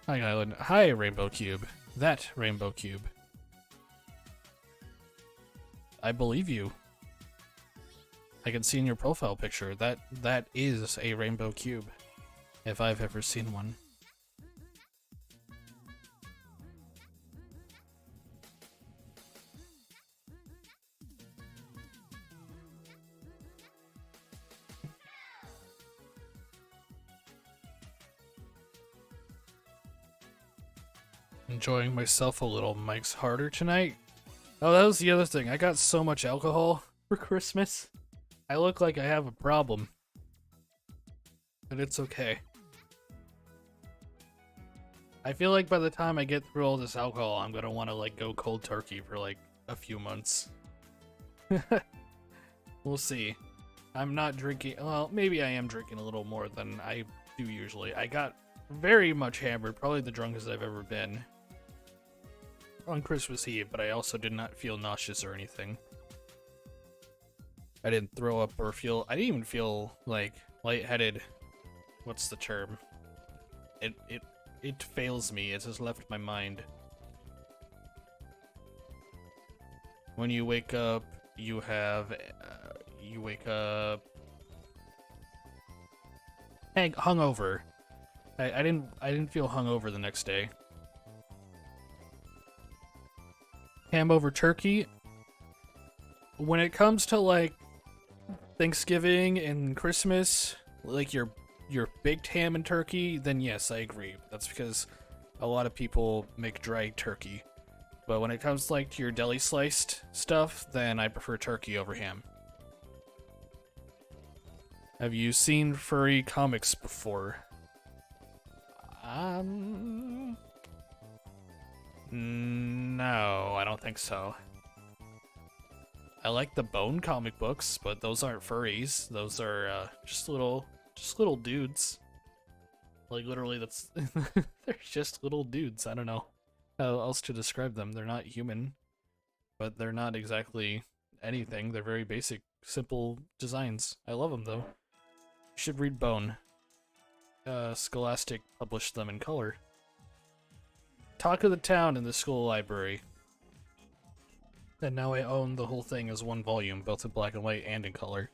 Hi, Island. Hi, Rainbow Cube. That Rainbow Cube. I believe you. I can see in your profile picture that is a Rainbow Cube, if I've ever seen one. Enjoying myself a little. Mike's harder tonight. Oh, that was the other thing. I got so much alcohol for Christmas. I look like I have a problem. But it's okay. I feel like by the time I get through all this alcohol, I'm gonna want to like go cold turkey for like a few months. We'll see. I'm not drinking. Well, maybe I am drinking a little more than I do usually. I got very much hammered, probably the drunkest I've ever been on Christmas Eve, but I also did not feel nauseous or anything. I didn't throw up or feel... I didn't even feel, like, lightheaded. What's the term? It fails me. It has left my mind. When you wake up, you have... you wake up... hungover. I didn't feel hungover the next day. Ham over turkey. When it comes to like Thanksgiving and Christmas, like your baked ham and turkey, then yes, I agree. That's because a lot of people make dry turkey. But when it comes like to your deli sliced stuff, then I prefer turkey over ham. Have you seen furry comics before? No, I don't think so. I like the Bone comic books, but those aren't furries. Those are just little dudes. Like literally, that's they're just little dudes. I don't know how else to describe them. They're not human, but they're not exactly anything. They're very basic, simple designs. I love them though. You should read Bone. Scholastic published them in color. Talk of the Town in the school library. And now I own the whole thing as one volume, both in black and white and in color.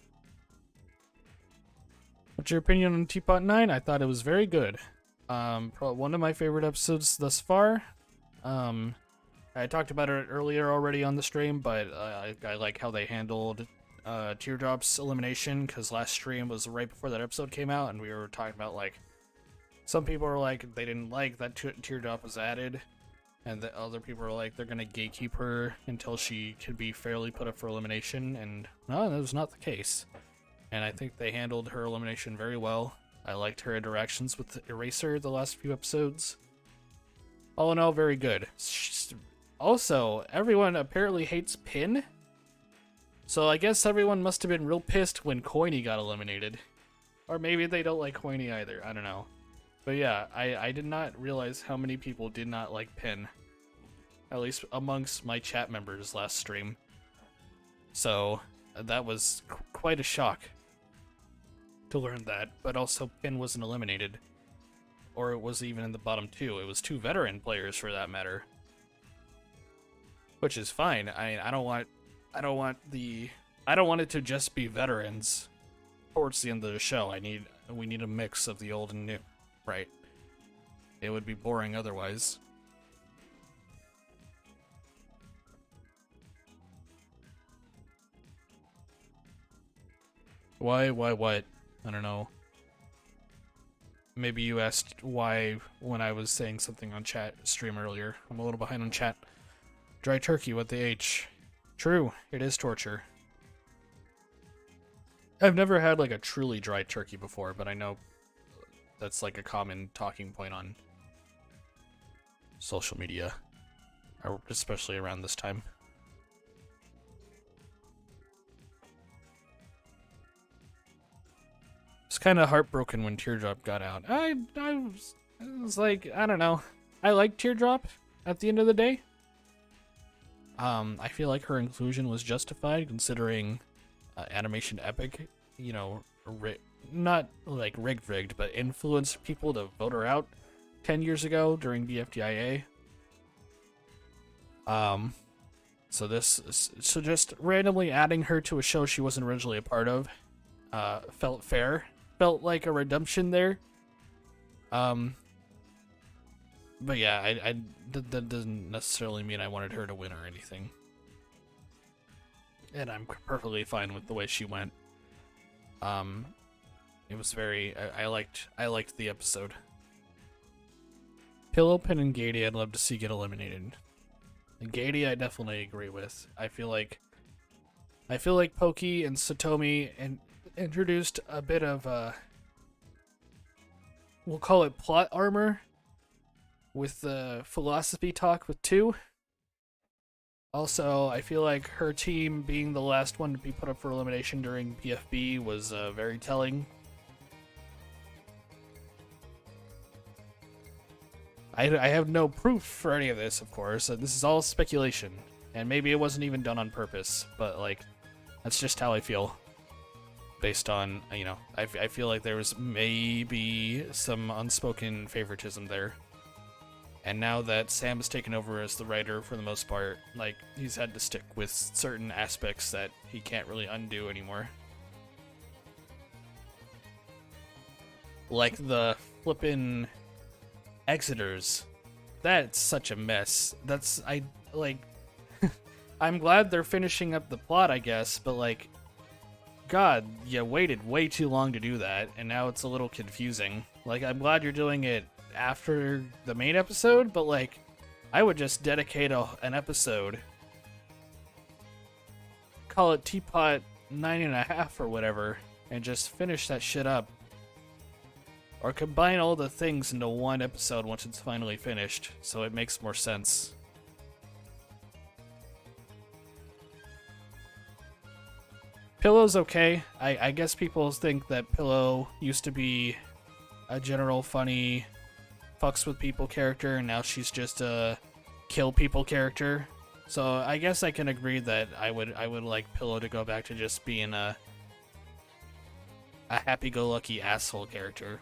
What's your opinion on Teapot 9? I thought it was very good. Probably one of my favorite episodes thus far. I talked about it earlier already on the stream, but I like how they handled Teardrop's elimination, because last stream was right before that episode came out, and we were talking about, like, some people are like, they didn't like that Teardrop was added, and the other people are like, they're gonna gatekeep her until she could be fairly put up for elimination, and no, that was not the case. And I think they handled her elimination very well. I liked her interactions with Eraser the last few episodes. All in all, very good. Also, everyone apparently hates Pin. So I guess everyone must have been real pissed when Coiny got eliminated. Or maybe they don't like Coiny either, I don't know. But yeah, I did not realize how many people did not like Pin. At least amongst my chat members last stream. So that was quite a shock to learn that. But also Pin wasn't eliminated. Or it was even in the bottom two. It was two veteran players for that matter. Which is fine. I don't want it to just be veterans towards the end of the show. We need a mix of the old and new. Right. It would be boring otherwise. Why, what? I don't know. Maybe you asked why when I was saying something on chat stream earlier. I'm a little behind on chat. Dry turkey with the H. True, it is torture. I've never had like a truly dry turkey before, but I know that's like a common talking point on social media, especially around this time. I was kind of heartbroken when Teardrop got out. I was like, I don't know. I like Teardrop at the end of the day. I feel like her inclusion was justified considering Animation Epic, you know, not like rigged, but influenced people to vote her out 10 years ago during BFDIA. So just randomly adding her to a show she wasn't originally a part of, felt fair. Felt like a redemption there. But yeah, that doesn't necessarily mean I wanted her to win or anything. And I'm perfectly fine with the way she went. It was very, I liked the episode. Pillowpin and Gady I'd love to see get eliminated. And Gady I definitely agree with. I feel like Pokey and Satomi introduced a bit of we'll call it plot armor with the philosophy talk with 2. Also, I feel like her team being the last one to be put up for elimination during PFB was very telling. I have no proof for any of this, of course. This is all speculation, and maybe it wasn't even done on purpose, but like, that's just how I feel. Based on, you know, I feel like there was maybe some unspoken favoritism there. And now that Sam has taken over as the writer for the most part, like, he's had to stick with certain aspects that he can't really undo anymore. Like the flippin' Exiters. That's such a mess. I'm glad they're finishing up the plot, I guess, but like, god, you waited way too long to do that, and now it's a little confusing. Like, I'm glad you're doing it after the main episode, but like, I would just dedicate an episode, call it Teapot 9.5 or whatever, and just finish that shit up. Or combine all the things into one episode once it's finally finished, so it makes more sense. Pillow's okay. I guess people think that Pillow used to be a general funny fucks with people character, and now she's just a kill people character. So I guess I can agree that I would like Pillow to go back to just being a happy-go-lucky asshole character.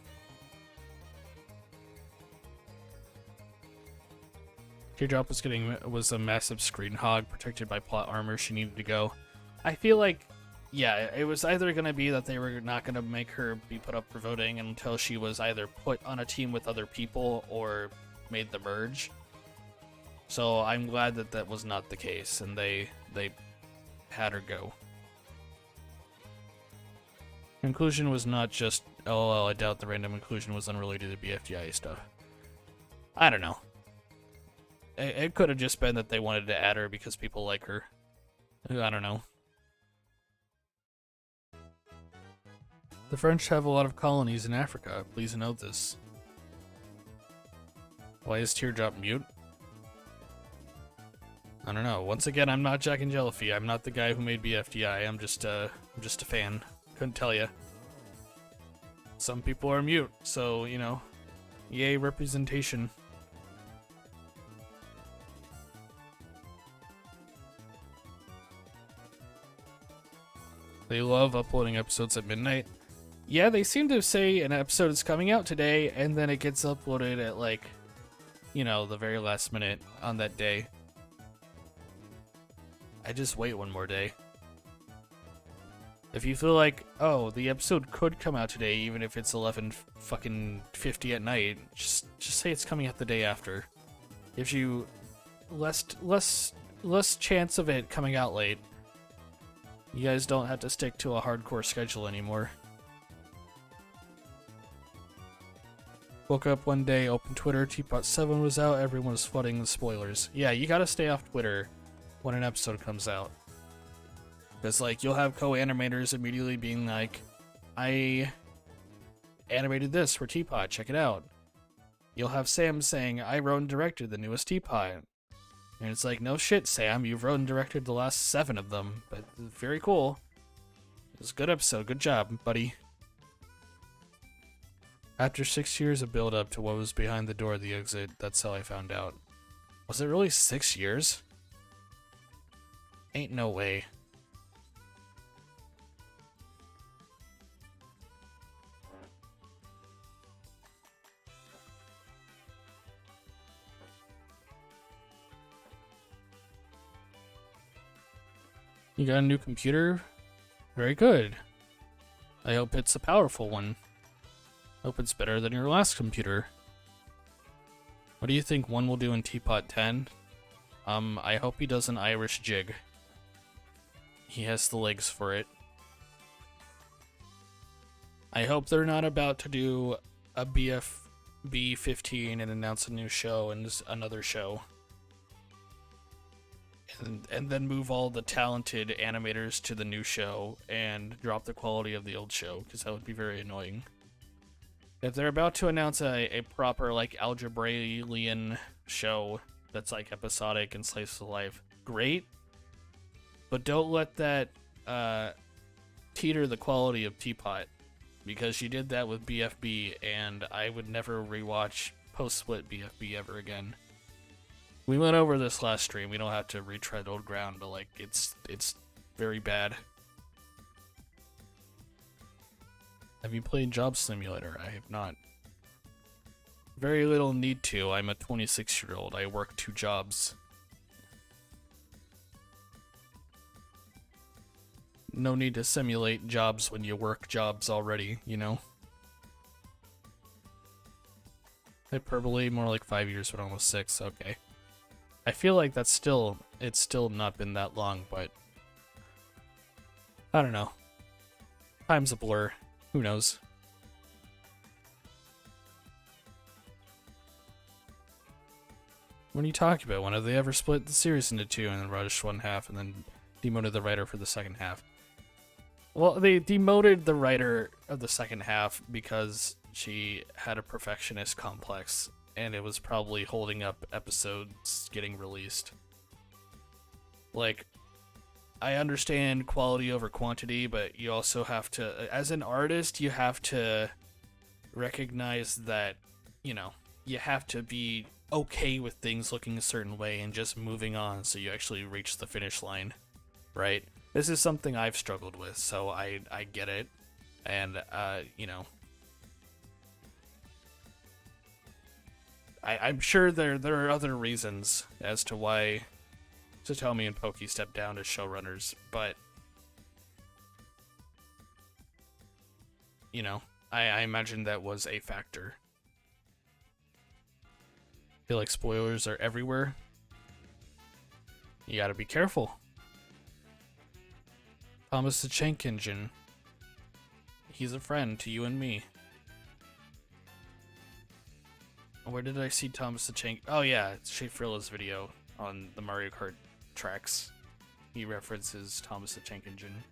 Teardrop was a massive screen hog protected by plot armor. She needed to go. I feel like, yeah, it was either going to be that they were not going to make her be put up for voting until she was either put on a team with other people or made the merge. So I'm glad that that was not the case, and they had her go. Inclusion was not just, LOL, I doubt the random inclusion was unrelated to BFDI stuff. I don't know. It could have just been that they wanted to add her because people like her. I don't know. The French have a lot of colonies in Africa. Please note this. Why is Teardrop mute? I don't know. Once again, I'm not Jack and Jellyfy. I'm not the guy who made BFDI. I'm just a fan. Couldn't tell you. Some people are mute, so, you know, yay representation. They love uploading episodes at midnight. Yeah, they seem to say an episode is coming out today, and then it gets uploaded at, like, you know, the very last minute on that day. I just wait one more day. If you feel like, oh, the episode could come out today, even if it's 11:50 at night, just say it's coming out the day after. Gives you less chance of it coming out late. You guys don't have to stick to a hardcore schedule anymore. Woke up one day, opened Twitter, Teapot 7 was out, everyone was flooding the spoilers. Yeah, you gotta stay off Twitter when an episode comes out. Because, like, you'll have co-animators immediately being like, I animated this for Teapot, check it out. You'll have Sam saying, I wrote and directed the newest Teapot. And it's like, no shit, Sam, you've wrote and directed the last 7 of them, but very cool. It was a good episode, good job, buddy. After 6 years of build-up to what was behind the door of the exit, that's how I found out. Was it really 6 years? Ain't no way. You got a new computer? Very good. I hope it's a powerful one. Hope it's better than your last computer. What do you think one will do in Teapot 10? I hope he does an Irish jig. He has the legs for it. I hope they're not about to do a BFB 15 and announce a new show and another show. And then move all the talented animators to the new show and drop the quality of the old show, because that would be very annoying. If they're about to announce a proper, like, algebraic show that's, like, episodic and slice of life, great. But don't let that teeter the quality of Teapot, because she did that with BFB, and I would never rewatch post-split BFB ever again. We went over this last stream. We don't have to retread old ground, but, like, it's very bad. Have you played Job Simulator? I have not. Very little need to. I'm a 26-year-old. I work 2 jobs. No need to simulate jobs when you work jobs already, you know? Hyperbole, more like 5 years, but almost 6. Okay. I feel like it's still not been that long, but I don't know. Time's a blur. Who knows? What are you talking about? When have they ever split the series into two and then rushed one half and then demoted the writer for the second half? Well, they demoted the writer of the second half because she had a perfectionist complex, and it was probably holding up episodes getting released. Like, I understand quality over quantity, but you also have to, as an artist, you have to recognize that, you know, you have to be okay with things looking a certain way and just moving on so you actually reach the finish line, right? This is something I've struggled with, so I get it. And, you know, I'm sure there are other reasons as to why Satomi and Pokey stepped down as showrunners, but, you know, I imagine that was a factor. I feel like spoilers are everywhere. You gotta be careful. Thomas the Tank Engine. He's a friend to you and me. Where did I see Thomas the Tank? Oh yeah, it's Shay Frilla's video on the Mario Kart tracks. He references Thomas the Tank Engine.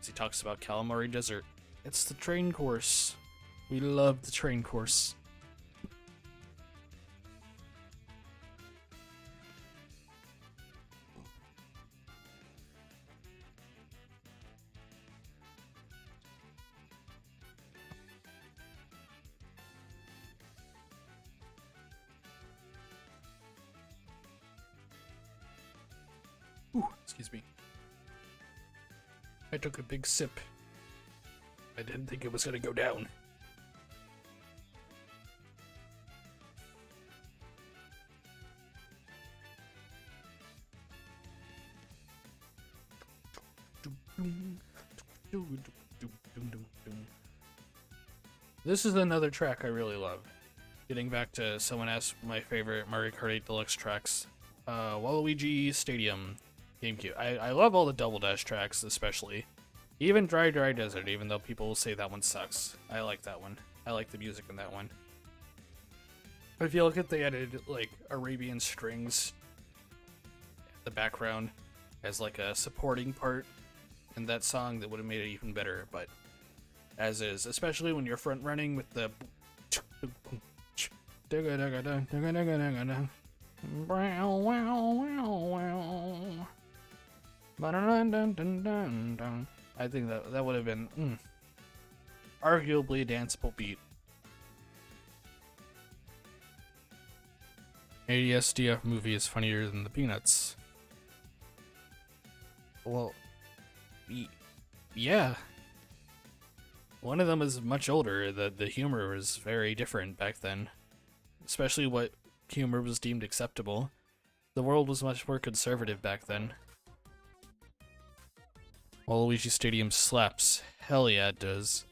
As he talks about Calamari Desert. It's the train course. We love the train course. Ooh, excuse me. I took a big sip. I didn't think it was gonna go down. This is another track I really love. Getting back to someone asked my favorite Mario Kart 8 Deluxe tracks. Waluigi Stadium. GameCube. I love all the Double Dash tracks, especially. Even Dry Desert, even though people will say that one sucks. I like that one. I like the music in that one. I feel like if they added, like, Arabian strings in the background as, like, a supporting part in that song, that would have made it even better, but as is. Especially when you're front running with the... I think that would have been arguably a danceable beat. ADSDF movie is funnier than the Peanuts. Well, yeah. One of them is much older. The humor was very different back then, especially what humor was deemed acceptable. The world was much more conservative back then. Waluigi Stadium slaps. Hell yeah, it does.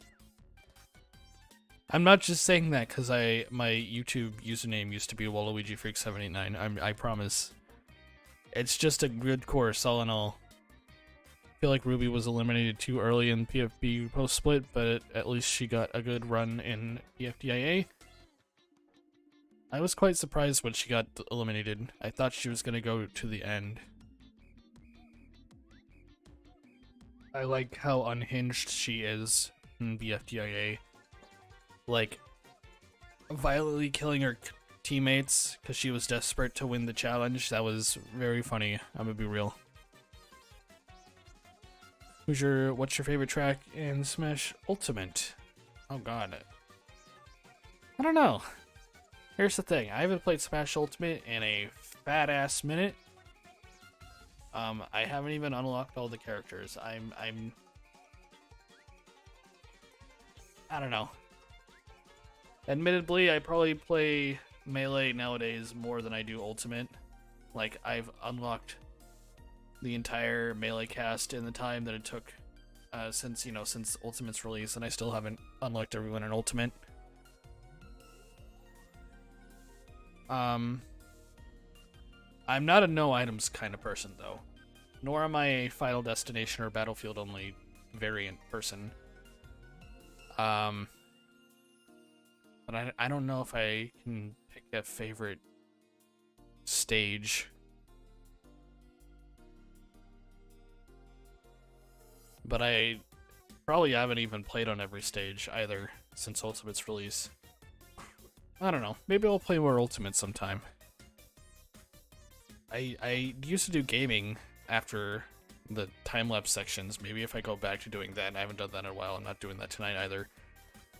I'm not just saying that because my YouTube username used to be WaluigiFreak789. I promise. It's just a good course, all in all. I feel like Ruby was eliminated too early in PFB post-split, but at least she got a good run in PFDIA. I was quite surprised when she got eliminated. I thought she was going to go to the end. I like how unhinged she is in BFDIA. Like, violently killing her teammates because she was desperate to win the challenge. That was very funny. I'm gonna be real. What's your favorite track in Smash Ultimate? Oh god. I don't know. Here's the thing. I haven't played Smash Ultimate in a fat ass minute. I haven't even unlocked all the characters. I don't know. Admittedly, I probably play Melee nowadays more than I do Ultimate. Like, I've unlocked the entire Melee cast in the time that it took since Ultimate's release, and I still haven't unlocked everyone in Ultimate. I'm not a no items kind of person, though. nor am I a Final Destination or Battlefield only variant person. But I don't know if I can pick a favorite stage. But I probably haven't even played on every stage either since Ultimate's release. I don't know. Maybe I'll play more Ultimate sometime. I used to do gaming after the time-lapse sections. Maybe if I go back to doing that, and I haven't done that in a while, I'm not doing that tonight either.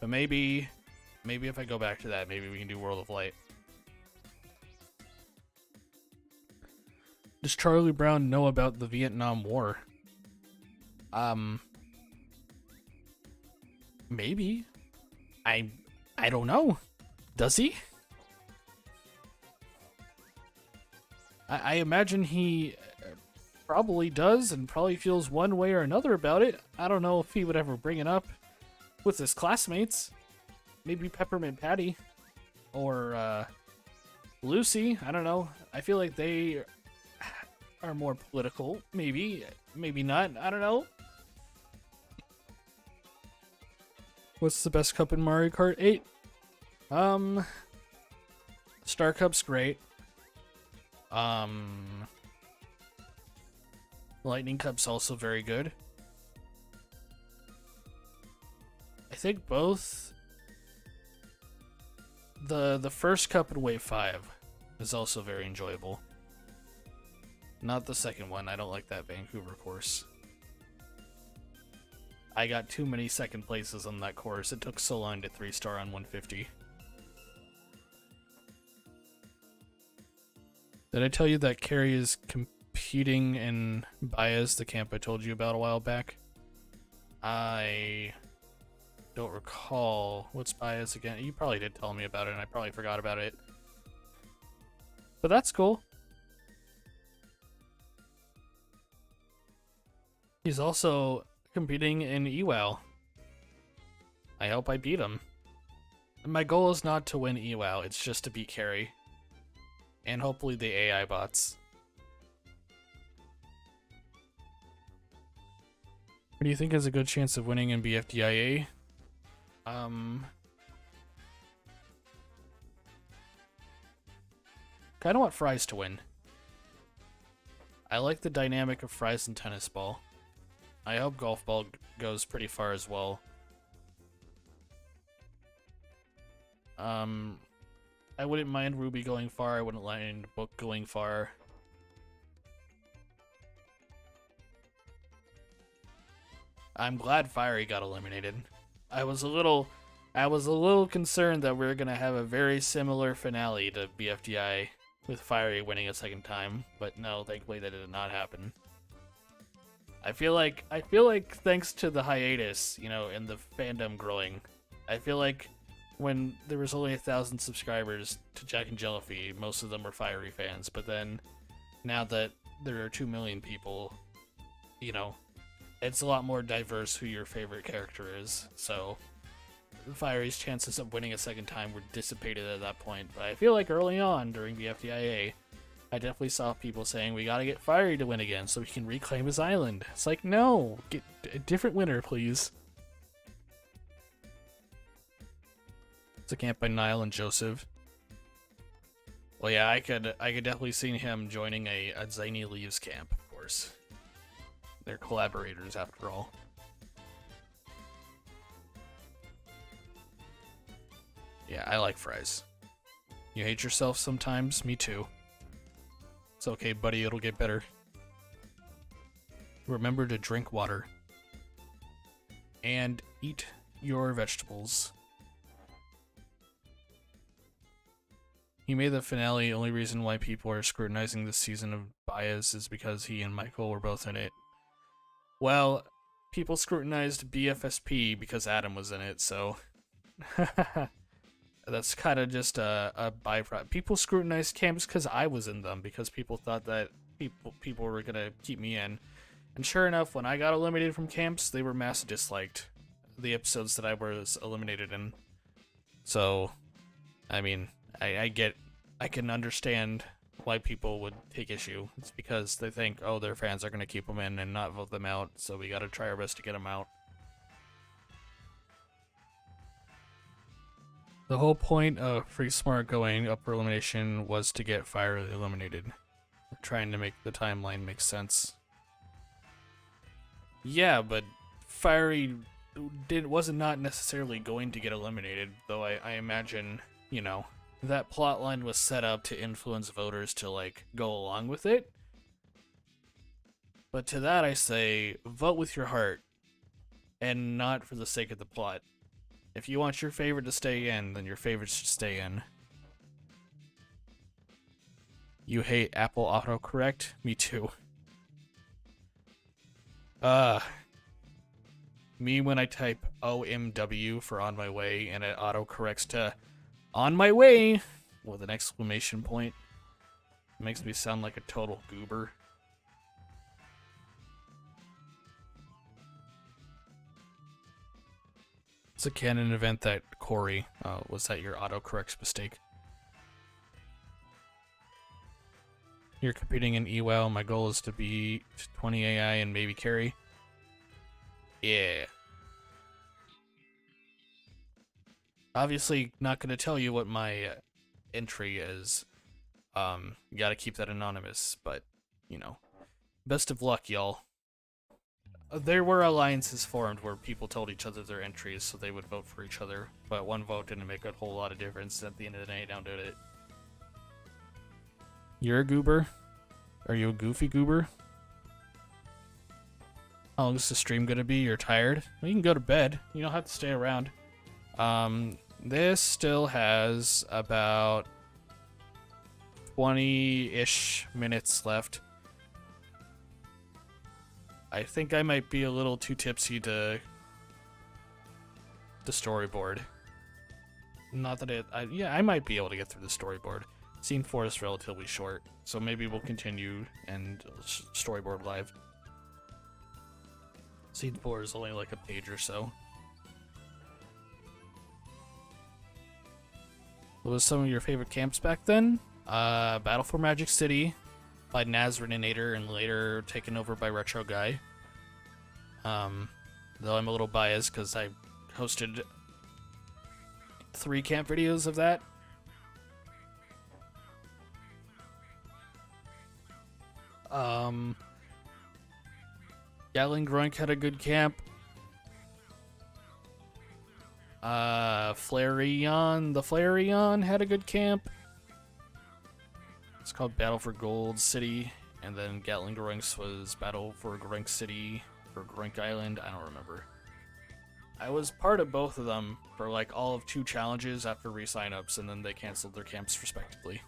But maybe if I go back to that, maybe we can do World of Light. Does Charlie Brown know about the Vietnam War? Maybe. I don't know. Does he? I imagine he probably does and probably feels one way or another about it. I don't know if he would ever bring it up with his classmates. Maybe Peppermint Patty or Lucy. I don't know. I feel like they are more political. Maybe. Maybe not. I don't know. What's the best cup in Mario Kart 8? Star Cup's great. Lightning Cup's also very good. I think both the first cup in Wave 5 is also very enjoyable. Not the second one. I don't like that Vancouver course. I got too many second places on that course. It took so long to 3-star on 150. Did I tell you that Carrie is competing in Baez, the camp I told you about a while back? I don't recall. What's Baez again? You probably did tell me about it, and I probably forgot about it. But that's cool. He's also competing in EWOW. I hope I beat him. My goal is not to win EWOW, it's just to beat Carrie. And hopefully the AI bots. What do you think has a good chance of winning in BFDIA? Kinda want Fries to win. I like the dynamic of Fries and Tennis Ball. I hope Golf Ball goes pretty far as well. I wouldn't mind Ruby going far. I wouldn't mind Book going far. I'm glad Fiery got eliminated. I was a little concerned that we were gonna have a very similar finale to BFDI with Fiery winning a second time, but no, thankfully that did not happen. I feel like thanks to the hiatus, you know, and the fandom growing, I feel like when there was only 1,000 subscribers to Jack and Jellyfy, most of them were Fiery fans, but then now that there are 2 million people, you know, it's a lot more diverse who your favorite character is, so Fiery's chances of winning a second time were dissipated at that point. But I feel like early on during the FDIA, I definitely saw people saying we gotta get Fiery to win again so he can reclaim his island. It's like, no, get a different winner, please. It's a camp by Niall and Joseph. Well, yeah, I could definitely see him joining a Zany Leaves camp, of course. They're collaborators after all. Yeah, I like Fries. You hate yourself sometimes? Me too. It's okay, buddy, it'll get better. Remember to drink water. And eat your vegetables. He made the finale. Only reason why people are scrutinizing this season of Baez is because he and Michael were both in it. Well, people scrutinized BFSP because Adam was in it, so... That's kind of just a byproduct. People scrutinized camps because I was in them, because people thought that people were going to keep me in. And sure enough, when I got eliminated from camps, they were mass disliked. The episodes that I was eliminated in. So, I mean, I can understand why people would take issue. It's because they think, oh, their fans are going to keep them in and not vote them out, so we got to try our best to get them out. The whole point of Free Smart going up for elimination was to get Fire eliminated. We're trying to make the timeline make sense. Yeah, but Fiery wasn't not necessarily going to get eliminated, though I imagine, you know, that plotline was set up to influence voters to, like, go along with it. But to that I say, vote with your heart, and not for the sake of the plot. If you want your favorite to stay in, then your favorite should stay in. You hate Apple autocorrect? Me too. Me when I type OMW for on my way and it autocorrects to on my way with an exclamation point. It makes me sound like a total goober. It's a canon event that Corey, was that your autocorrects mistake? You're competing in EWOW. My goal is to be 20 AI and maybe carry. Yeah. Obviously not going to tell you what my entry is. You gotta keep that anonymous, but, you know. Best of luck, y'all. There were alliances formed where people told each other their entries so they would vote for each other, but one vote didn't make a whole lot of difference. At the end of the day, download it. You're a goober? Are you a goofy goober? How long is the stream gonna be? You're tired? Well, you can go to bed. You don't have to stay around. This still has about 20-ish minutes left. I think I might be a little too tipsy to storyboard. Not that yeah, I might be able to get through the storyboard. Scene 4 is relatively short, so maybe we'll continue and storyboard live. Scene 4 is only like a page or so. What was some of your favorite camps back then? Battle for Magic City by Nazreninator and later taken over by Retro Guy. Though I'm a little biased because I hosted 3 camp videos of that. Gatling Groink had a good camp. Flareon, the Flareon had a good camp. It's called Battle for Gold City, and then Gatling Groinks was Battle for Groink City or Groink Island. I don't remember. I was part of both of them for like all of 2 challenges after re-signups, and then they canceled their camps respectively.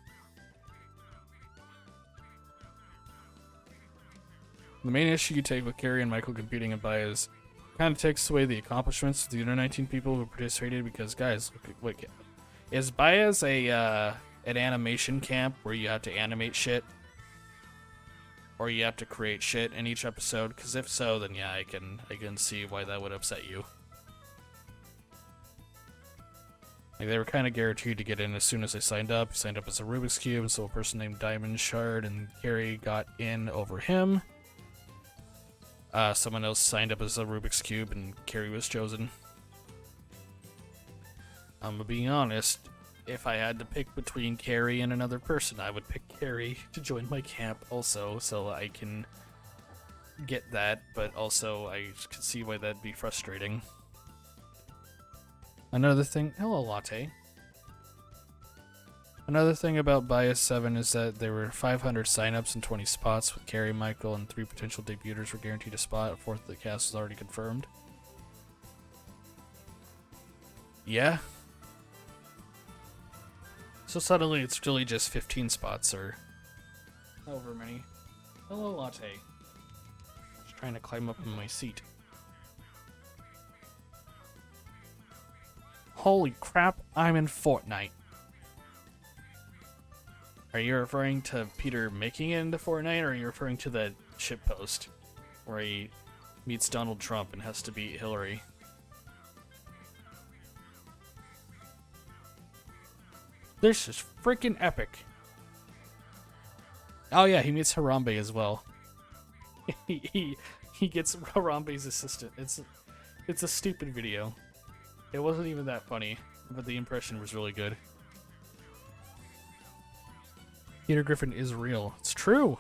The main issue you take with Carrie and Michael competing in Baya is kind of takes away the accomplishments of the other 19 people who participated, because guys, look, is Baya's an animation camp where you have to animate shit? Or you have to create shit in each episode? Because if so, then yeah, I can see why that would upset you. Like, they were kind of guaranteed to get in as soon as they signed up. He signed up as a Rubik's Cube, so a person named Diamond Shard and Carrie got in over him. Someone else signed up as a Rubik's Cube and Carrie was chosen. I'm gonna be honest, if I had to pick between Carrie and another person, I would pick Carrie to join my camp also, so I can get that, but also I can see why that'd be frustrating. Another thing, hello Latte. Another thing about Bias 7 is that there were 500 signups and 20 spots, with Carrie, Michael, and 3 potential debuters were guaranteed a spot. A fourth of the cast was already confirmed. Yeah. So suddenly it's really just 15 spots or however many. Hello, Latte. Just trying to climb up in my seat. Holy crap, I'm in Fortnite. Are you referring to Peter making it into Fortnite, or are you referring to the shitpost where he meets Donald Trump and has to beat Hillary? This is freaking epic. Oh yeah, he meets Harambe as well. he gets Harambe's assistant. It's a stupid video. It wasn't even that funny, but the impression was really good. Peter Griffin is real. It's true.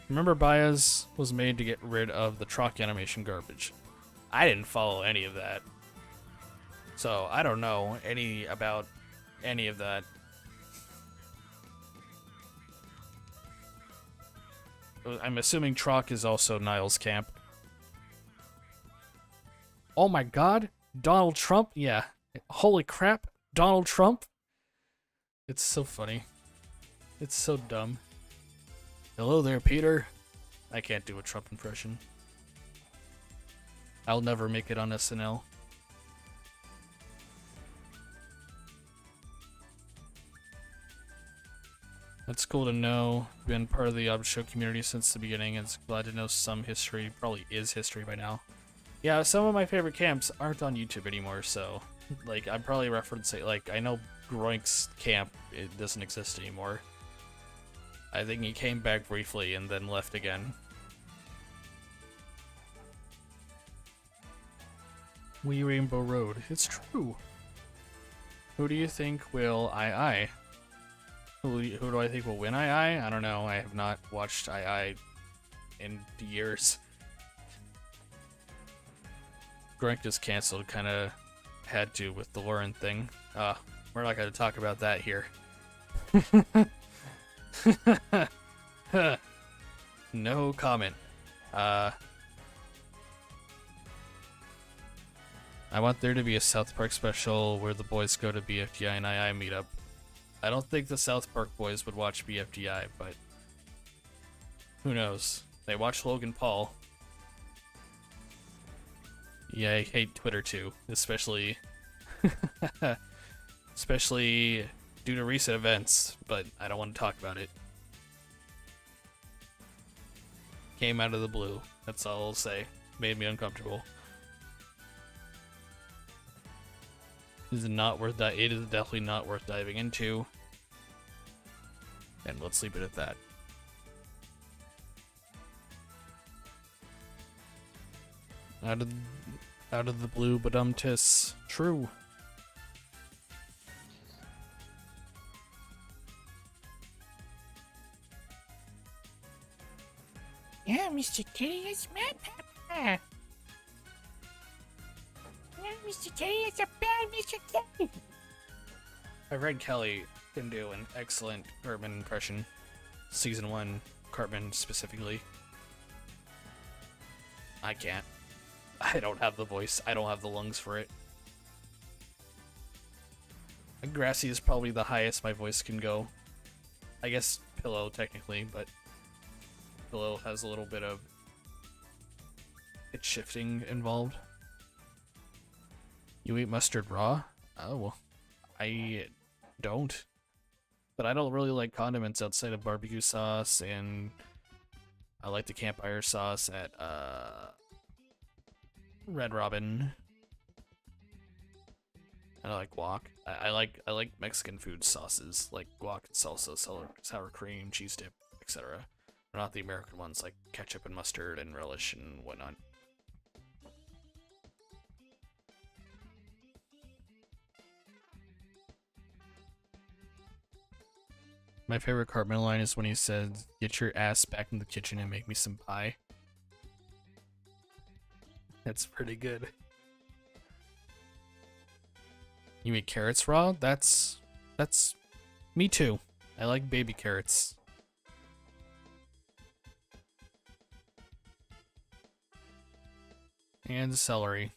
Remember, Baez was made to get rid of the truck animation garbage. I didn't follow any of that, so I don't know about any of that. I'm assuming Trock is also Niles' camp. Oh my god, Donald Trump? Yeah. Holy crap, Donald Trump? It's so funny. It's so dumb. Hello there, Peter. I can't do a Trump impression. I'll never make it on SNL. That's cool to know. Been part of the Ob Show community since the beginning, and it's glad to know some history. Probably is history by now. Yeah, some of my favorite camps aren't on YouTube anymore, so like I'm probably referencing, like, I know Groink's camp, it doesn't exist anymore. I think he came back briefly and then left again. We Rainbow Road. It's true. Who do you think will II? Who do I think will win II? I don't know. I have not watched II in years. Groink just canceled. Kind of had to with the Lauren thing. We're not going to talk about that here. No comment. I want there to be a South Park special where the boys go to BFDI and II meetup. I don't think the South Park boys would watch BFDI, but who knows? They watch Logan Paul. Yeah, I hate Twitter too, especially especially due to recent events, but I don't want to talk about it. Came out of the blue. That's all I'll say. Made me uncomfortable. It is not worth that. It is definitely not worth diving into. And let's leave it at that. Out of the blue, badumtis. True. Yeah, Mr. Kitty is my papa. Yeah, Mr. Kitty is a bad Mr. Kitty. I read Kelly can do an excellent Cartman impression. Season 1, Cartman specifically. I can't. I don't have the voice. I don't have the lungs for it. Grassy is probably the highest my voice can go. I guess Pillow, technically, but Pillow has a little bit of pitch shifting involved. You eat mustard raw? Oh, well, I don't. But I don't really like condiments outside of barbecue sauce, and I like the campfire sauce at Red Robin. And I like guac. I like Mexican food sauces, like guac and salsa, sour cream, cheese dip, etc. Not the American ones like ketchup and mustard and relish and whatnot. My favorite Cartman line is when he said, "Get your ass back in the kitchen and make me some pie." That's pretty good. You eat carrots raw? That's me too. I like baby carrots. And celery.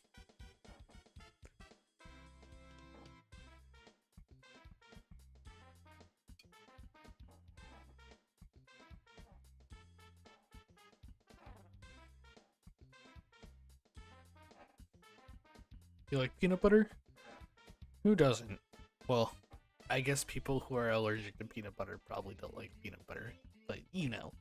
You like peanut butter? Who doesn't? Well, I guess people who are allergic to peanut butter probably don't like peanut butter, but you know.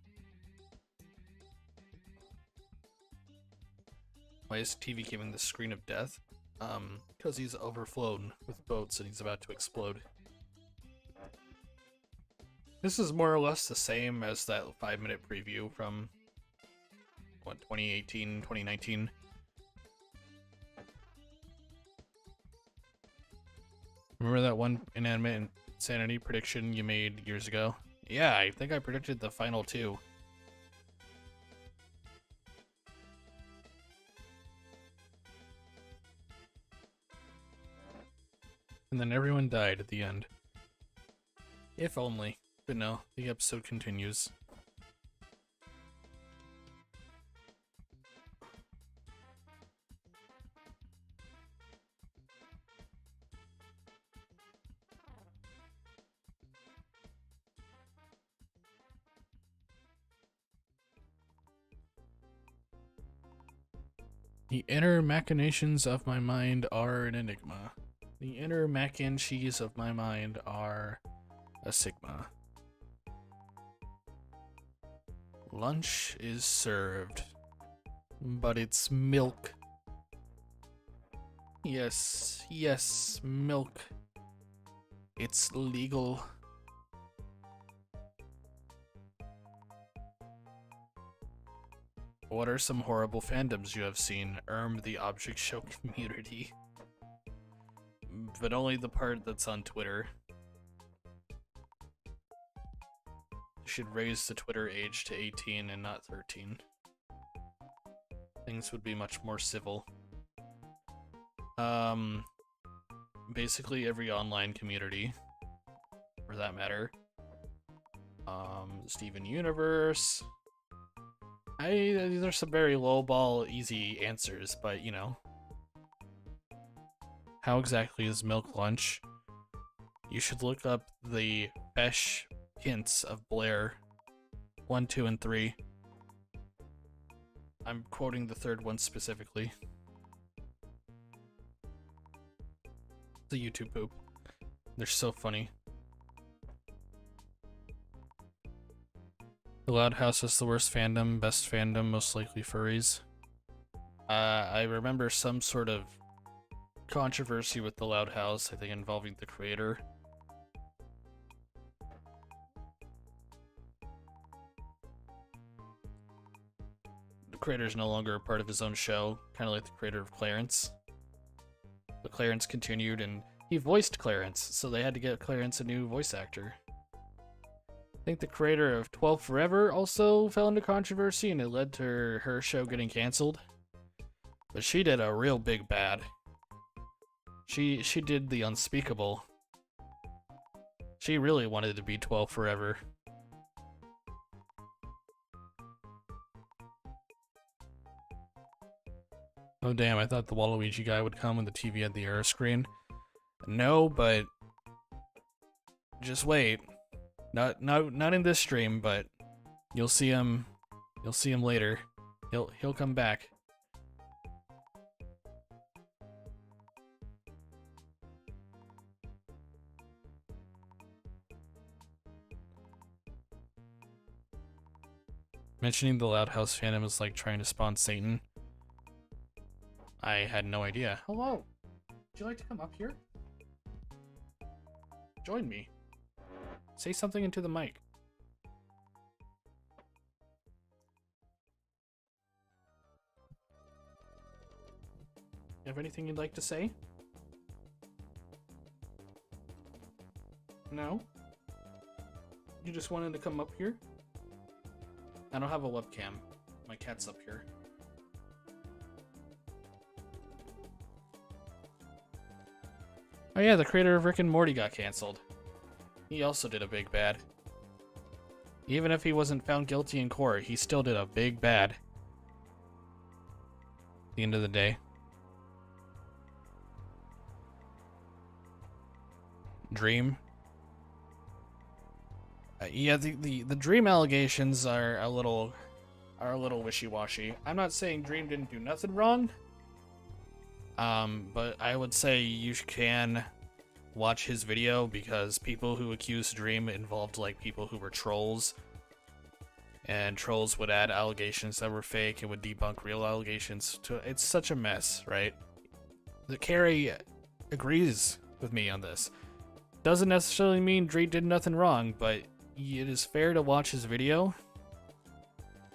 Why is TV giving the screen of death? Because he's overflown with boats and he's about to explode. This is more or less the same as that 5-minute preview from, what, 2018, 2019? Remember that one inanimate insanity prediction you made years ago? Yeah, I think I predicted the final 2. And then everyone died at the end. If only. But no, the episode continues. The inner machinations of my mind are an enigma. The inner mac and cheese of my mind are a sigma. Lunch is served, but it's milk. Yes, yes, milk. It's legal. What are some horrible fandoms you have seen? The object show community. But only the part that's on Twitter. Should raise the Twitter age to 18 and not 13. Things would be much more civil. Basically every online community, for that matter. Steven Universe. There's some very lowball, easy answers, but you know. How exactly is milk lunch? You should look up the Besh hints of Blair 1, 2, and 3. I'm quoting the third one specifically. The YouTube poop. They're so funny. The Loud House is the worst fandom, best fandom, most likely furries. I remember some sort of controversy with the Loud House, I think involving the creator. The creator's no longer a part of his own show, kind of like the creator of Clarence. But Clarence continued, and he voiced Clarence, so they had to get Clarence a new voice actor. I think the creator of 12 Forever also fell into controversy, and it led to her show getting canceled. But she did a real big bad. She did the unspeakable. She really wanted to be 12 Forever. Oh damn, I thought the Waluigi guy would come when the TV had the error screen. No, but just wait. Not in this stream, but you'll see him later. He'll come back. Mentioning the Loud House fandom is like trying to spawn Satan. I had no idea. Hello. Would you like to come up here? Join me. Say something into the mic. You have anything you'd like to say? No? You just wanted to come up here? I don't have a webcam. My cat's up here. Oh yeah, the creator of Rick and Morty got canceled. He also did a big bad. Even if he wasn't found guilty in court, he still did a big bad. At the end of the day. Dream. Yeah, the Dream allegations are a little wishy-washy. I'm not saying Dream didn't do nothing wrong. But I would say you can watch his video, because people who accuse Dream involved like people who were trolls, and trolls would add allegations that were fake and would debunk real allegations. It's such a mess, right? The Carrie agrees with me on this. Doesn't necessarily mean Dream did nothing wrong, but it is fair to watch his video.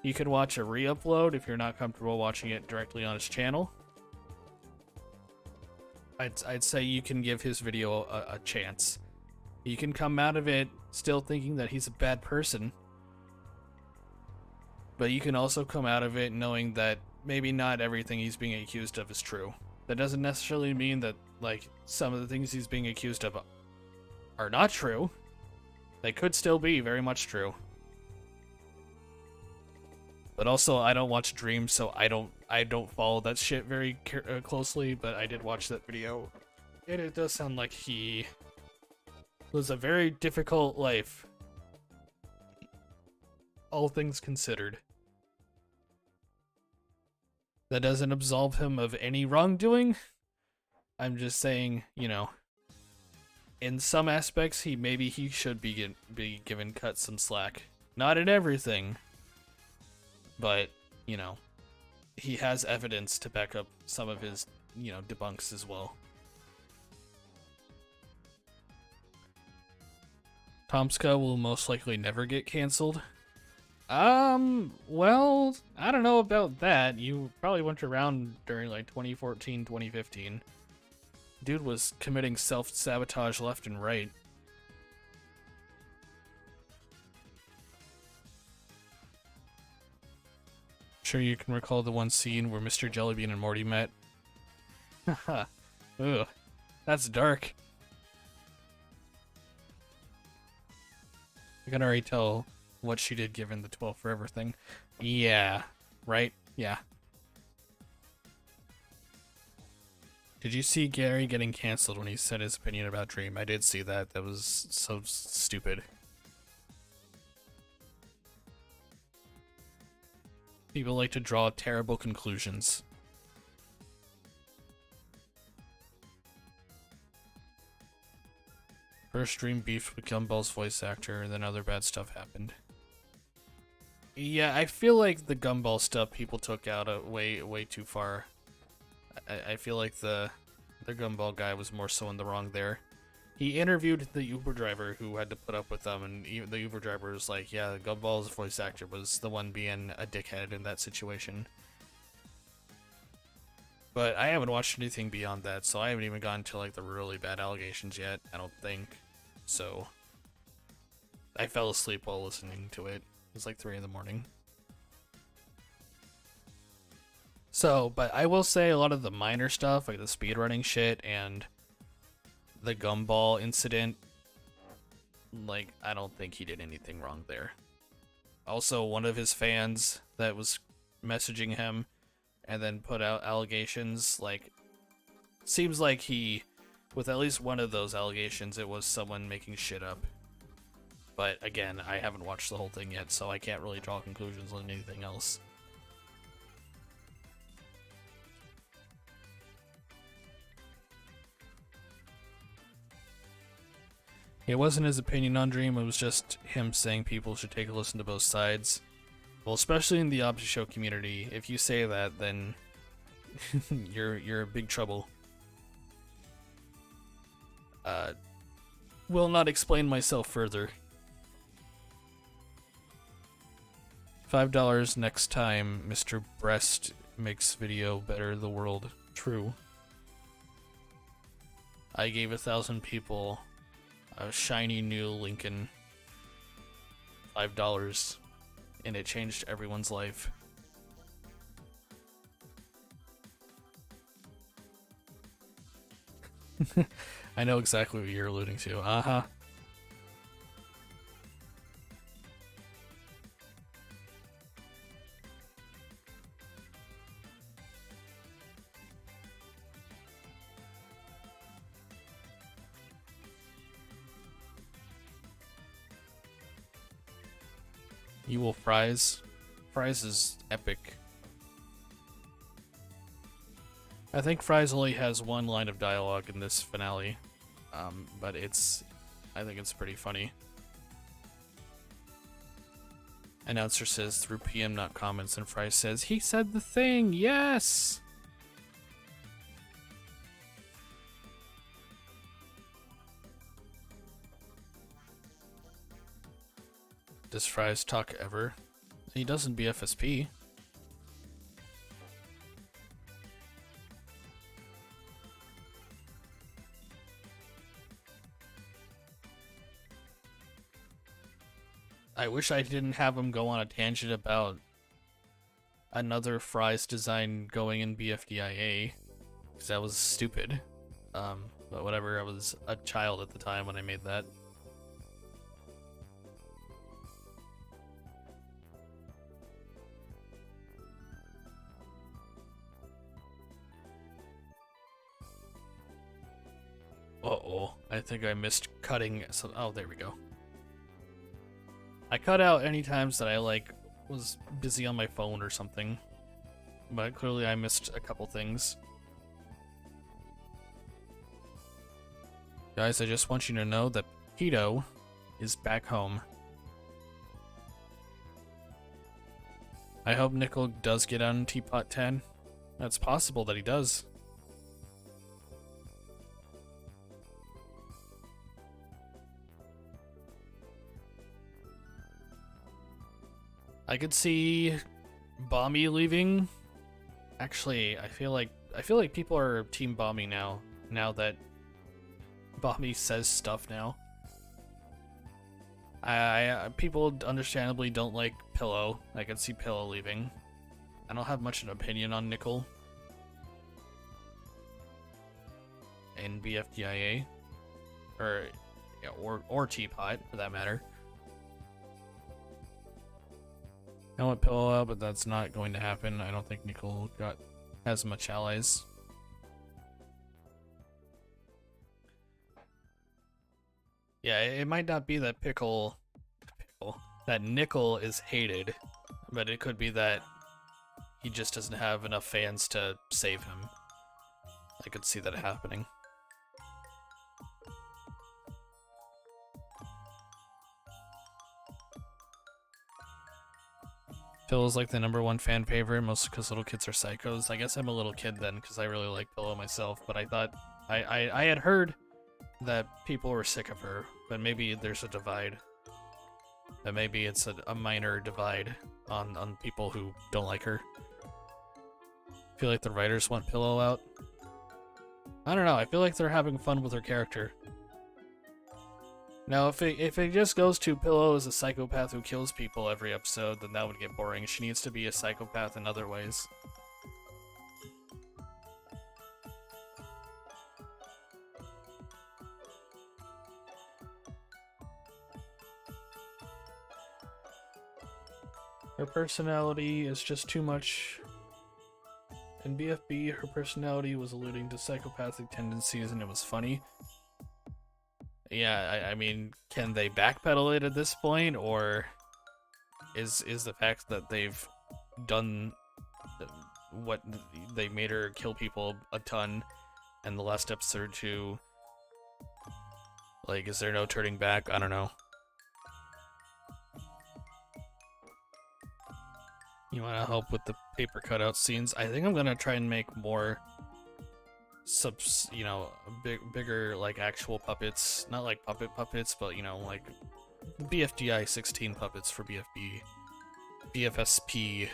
You could watch a re-upload if you're not comfortable watching it directly on his channel. I'd say you can give his video a chance. You can come out of it still thinking that he's a bad person, but you can also come out of it knowing that maybe not everything he's being accused of is true. That doesn't necessarily mean that, like, some of the things he's being accused of are not true. They could still be very much true. But also, I don't watch Dream, so I don't follow that shit very closely, but I did watch that video. And it does sound like he lives a very difficult life. All things considered. That doesn't absolve him of any wrongdoing. I'm just saying, you know, in some aspects, maybe he should be given cut some slack. Not in everything, but, you know, he has evidence to back up some of his, you know, debunks as well. Tomska will most likely never get canceled. Well, I don't know about that. You probably went around during like 2014, 2015. Dude was committing self-sabotage left and right. Sure you can recall the one scene where Mr. Jellybean and Morty met? Haha. Ugh. That's dark. I can already tell what she did given the 12 Forever thing. Yeah. Right? Yeah. Did you see Gary getting canceled when he said his opinion about Dream? I did see that. That was so stupid. People like to draw terrible conclusions. First Dream beefed with Gumball's voice actor, and then other bad stuff happened. Yeah, I feel like the Gumball stuff people took out way too far. I feel like the Gumball guy was more so in the wrong there. He interviewed the Uber driver who had to put up with them, and even the Uber driver was like, yeah, Gumball's voice actor was the one being a dickhead in that situation. But I haven't watched anything beyond that, so I haven't even gotten to like the really bad allegations yet, I don't think. So I fell asleep while listening to it. It was like 3 in the morning. So, but I will say a lot of the minor stuff, like the speedrunning shit and the Gumball incident, like, I don't think he did anything wrong there. Also, one of his fans that was messaging him and then put out allegations, like, seems like he, with at least one of those allegations, it was someone making shit up. But again, I haven't watched the whole thing yet, so I can't really draw conclusions on anything else. It wasn't his opinion on Dream, it was just him saying people should take a listen to both sides. Well, especially in the Obby Show community, if you say that, then you're in big trouble. Will not explain myself further. $5 next time Mr. Breast makes video better the world. True. I gave 1,000 people a shiny new Lincoln. $5. And it changed everyone's life. I know exactly what you're alluding to. Uh-huh. You will fries. Fries is epic. I think Fries only has one line of dialogue in this finale, but I think it's pretty funny. Announcer says through PM not comments, and Fries says, he said the thing, yes! Does Fries talk ever? He does in BFSP. I wish I didn't have him go on a tangent about another Fries design going in BFDIA, because that was stupid. But whatever, I was a child at the time when I made that. Uh-oh, I think I missed cutting some. Oh, there we go. I cut out any times that I was busy on my phone or something, but clearly I missed a couple things. Guys, I just want you to know that Keto is back home. I hope Nickel does get on Teapot 10. That's possible that he does. I could see Bomby leaving. Actually, I feel like people are Team Bomby now that Bomby says stuff now. People understandably don't like Pillow. I could see Pillow leaving. I don't have much of an opinion on Nickel in BFDIA, or Teapot for that matter. I want Pillow out, but that's not going to happen. I don't think Nickel has much allies. Yeah, it might not be that that Nickel is hated, but it could be that he just doesn't have enough fans to save him. I could see that happening. Pillow's like the #1 fan favorite, mostly because little kids are psychos. I guess I'm a little kid then, because I really like Pillow myself, but I thought I had heard that people were sick of her, but maybe there's a divide. That maybe it's a minor divide on people who don't like her. I feel like the writers want Pillow out. I don't know, I feel like they're having fun with her character. Now, if it just goes to Pillow as a psychopath who kills people every episode, then that would get boring. She needs to be a psychopath in other ways. Her personality is just too much. In BFB, her personality was alluding to psychopathic tendencies and it was funny. Yeah, I mean, can they backpedal it at this point, or is the fact that they've done what they made her kill people a ton in the last episode or two, like, is there no turning back? I don't know. You want to help with the paper cutout scenes? I think I'm gonna try and make more bigger, like, actual puppets. Not like puppets, but, like BFDI 16 puppets for BFSP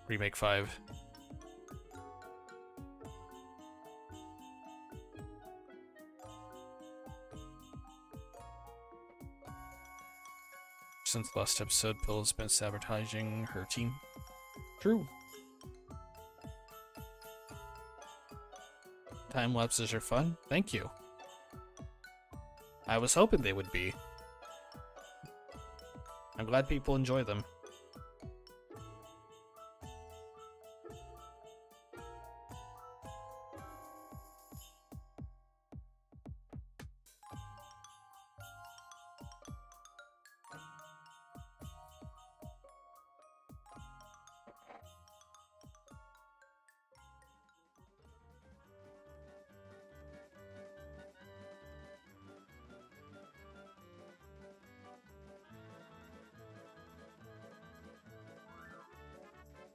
Remake 5. Since the last episode, Pillow's been sabotaging her team. True. Time lapses are fun. Thank you. I was hoping they would be. I'm glad people enjoy them.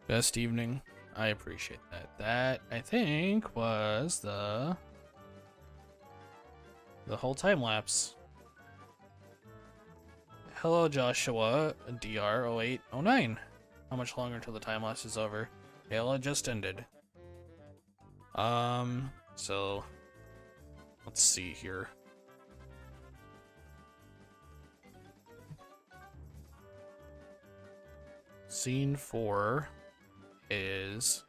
Best evening. I appreciate that. That, I think, was the whole time lapse. Hello, Joshua, DR0809. How much longer until the time lapse is over? Well, it just ended. So let's see here. Scene 4 is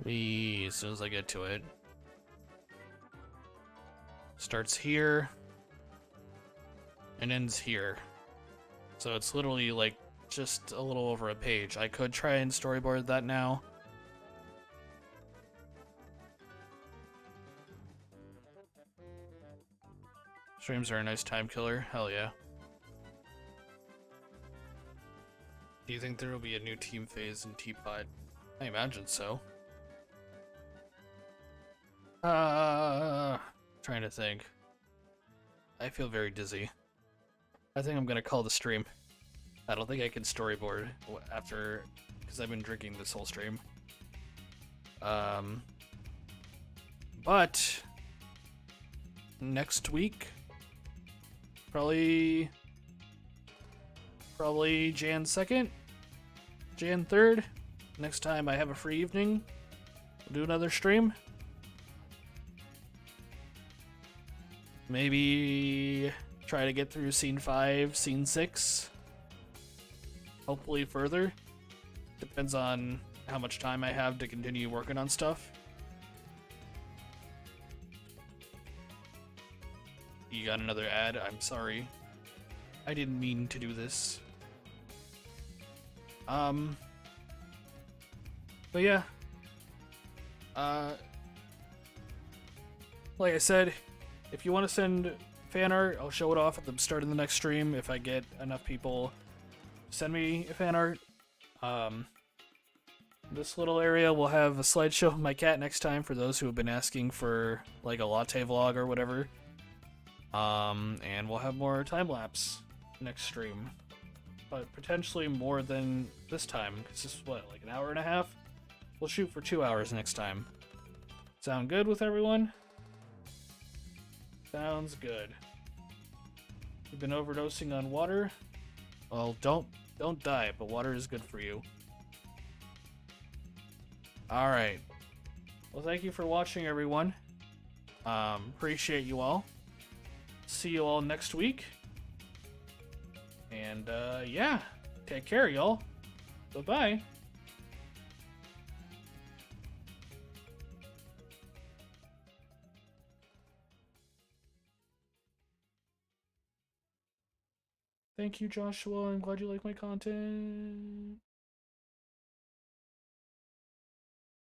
as soon as I get to it. Starts here and ends here. So it's literally like just a little over a page. I could try and storyboard that now. Streams are a nice time killer. Hell yeah. Do you think there will be a new team phase in Teapot? I imagine so. Trying to think. I feel very dizzy. I think I'm gonna call the stream. I don't think I can storyboard after, because I've been drinking this whole stream. But next week, probably Jan 2nd, Jan 3rd. Next time I have a free evening, we'll do another stream. Maybe try to get through scene 5, scene 6. Hopefully further. Depends on how much time I have to continue working on stuff. You got another ad? I'm sorry. I didn't mean to do this. But yeah. Like I said, if you want to send fan art, I'll show it off at the start of the next stream if I get enough people to send me fan art. This little area will have a slideshow of my cat next time for those who have been asking for like a latte vlog or whatever. And we'll have more time lapse next stream, but potentially more than this time because this is what, like an hour and a half. We'll shoot for 2 hours next time. Sound good with everyone? Sounds good. You've been overdosing on water? Well, don't die, but water is good for you. Alright. Well, thank you for watching, everyone. Appreciate you all. See you all next week. And, yeah. Take care, y'all. Bye-bye. Thank you, Joshua. I'm glad you like my content.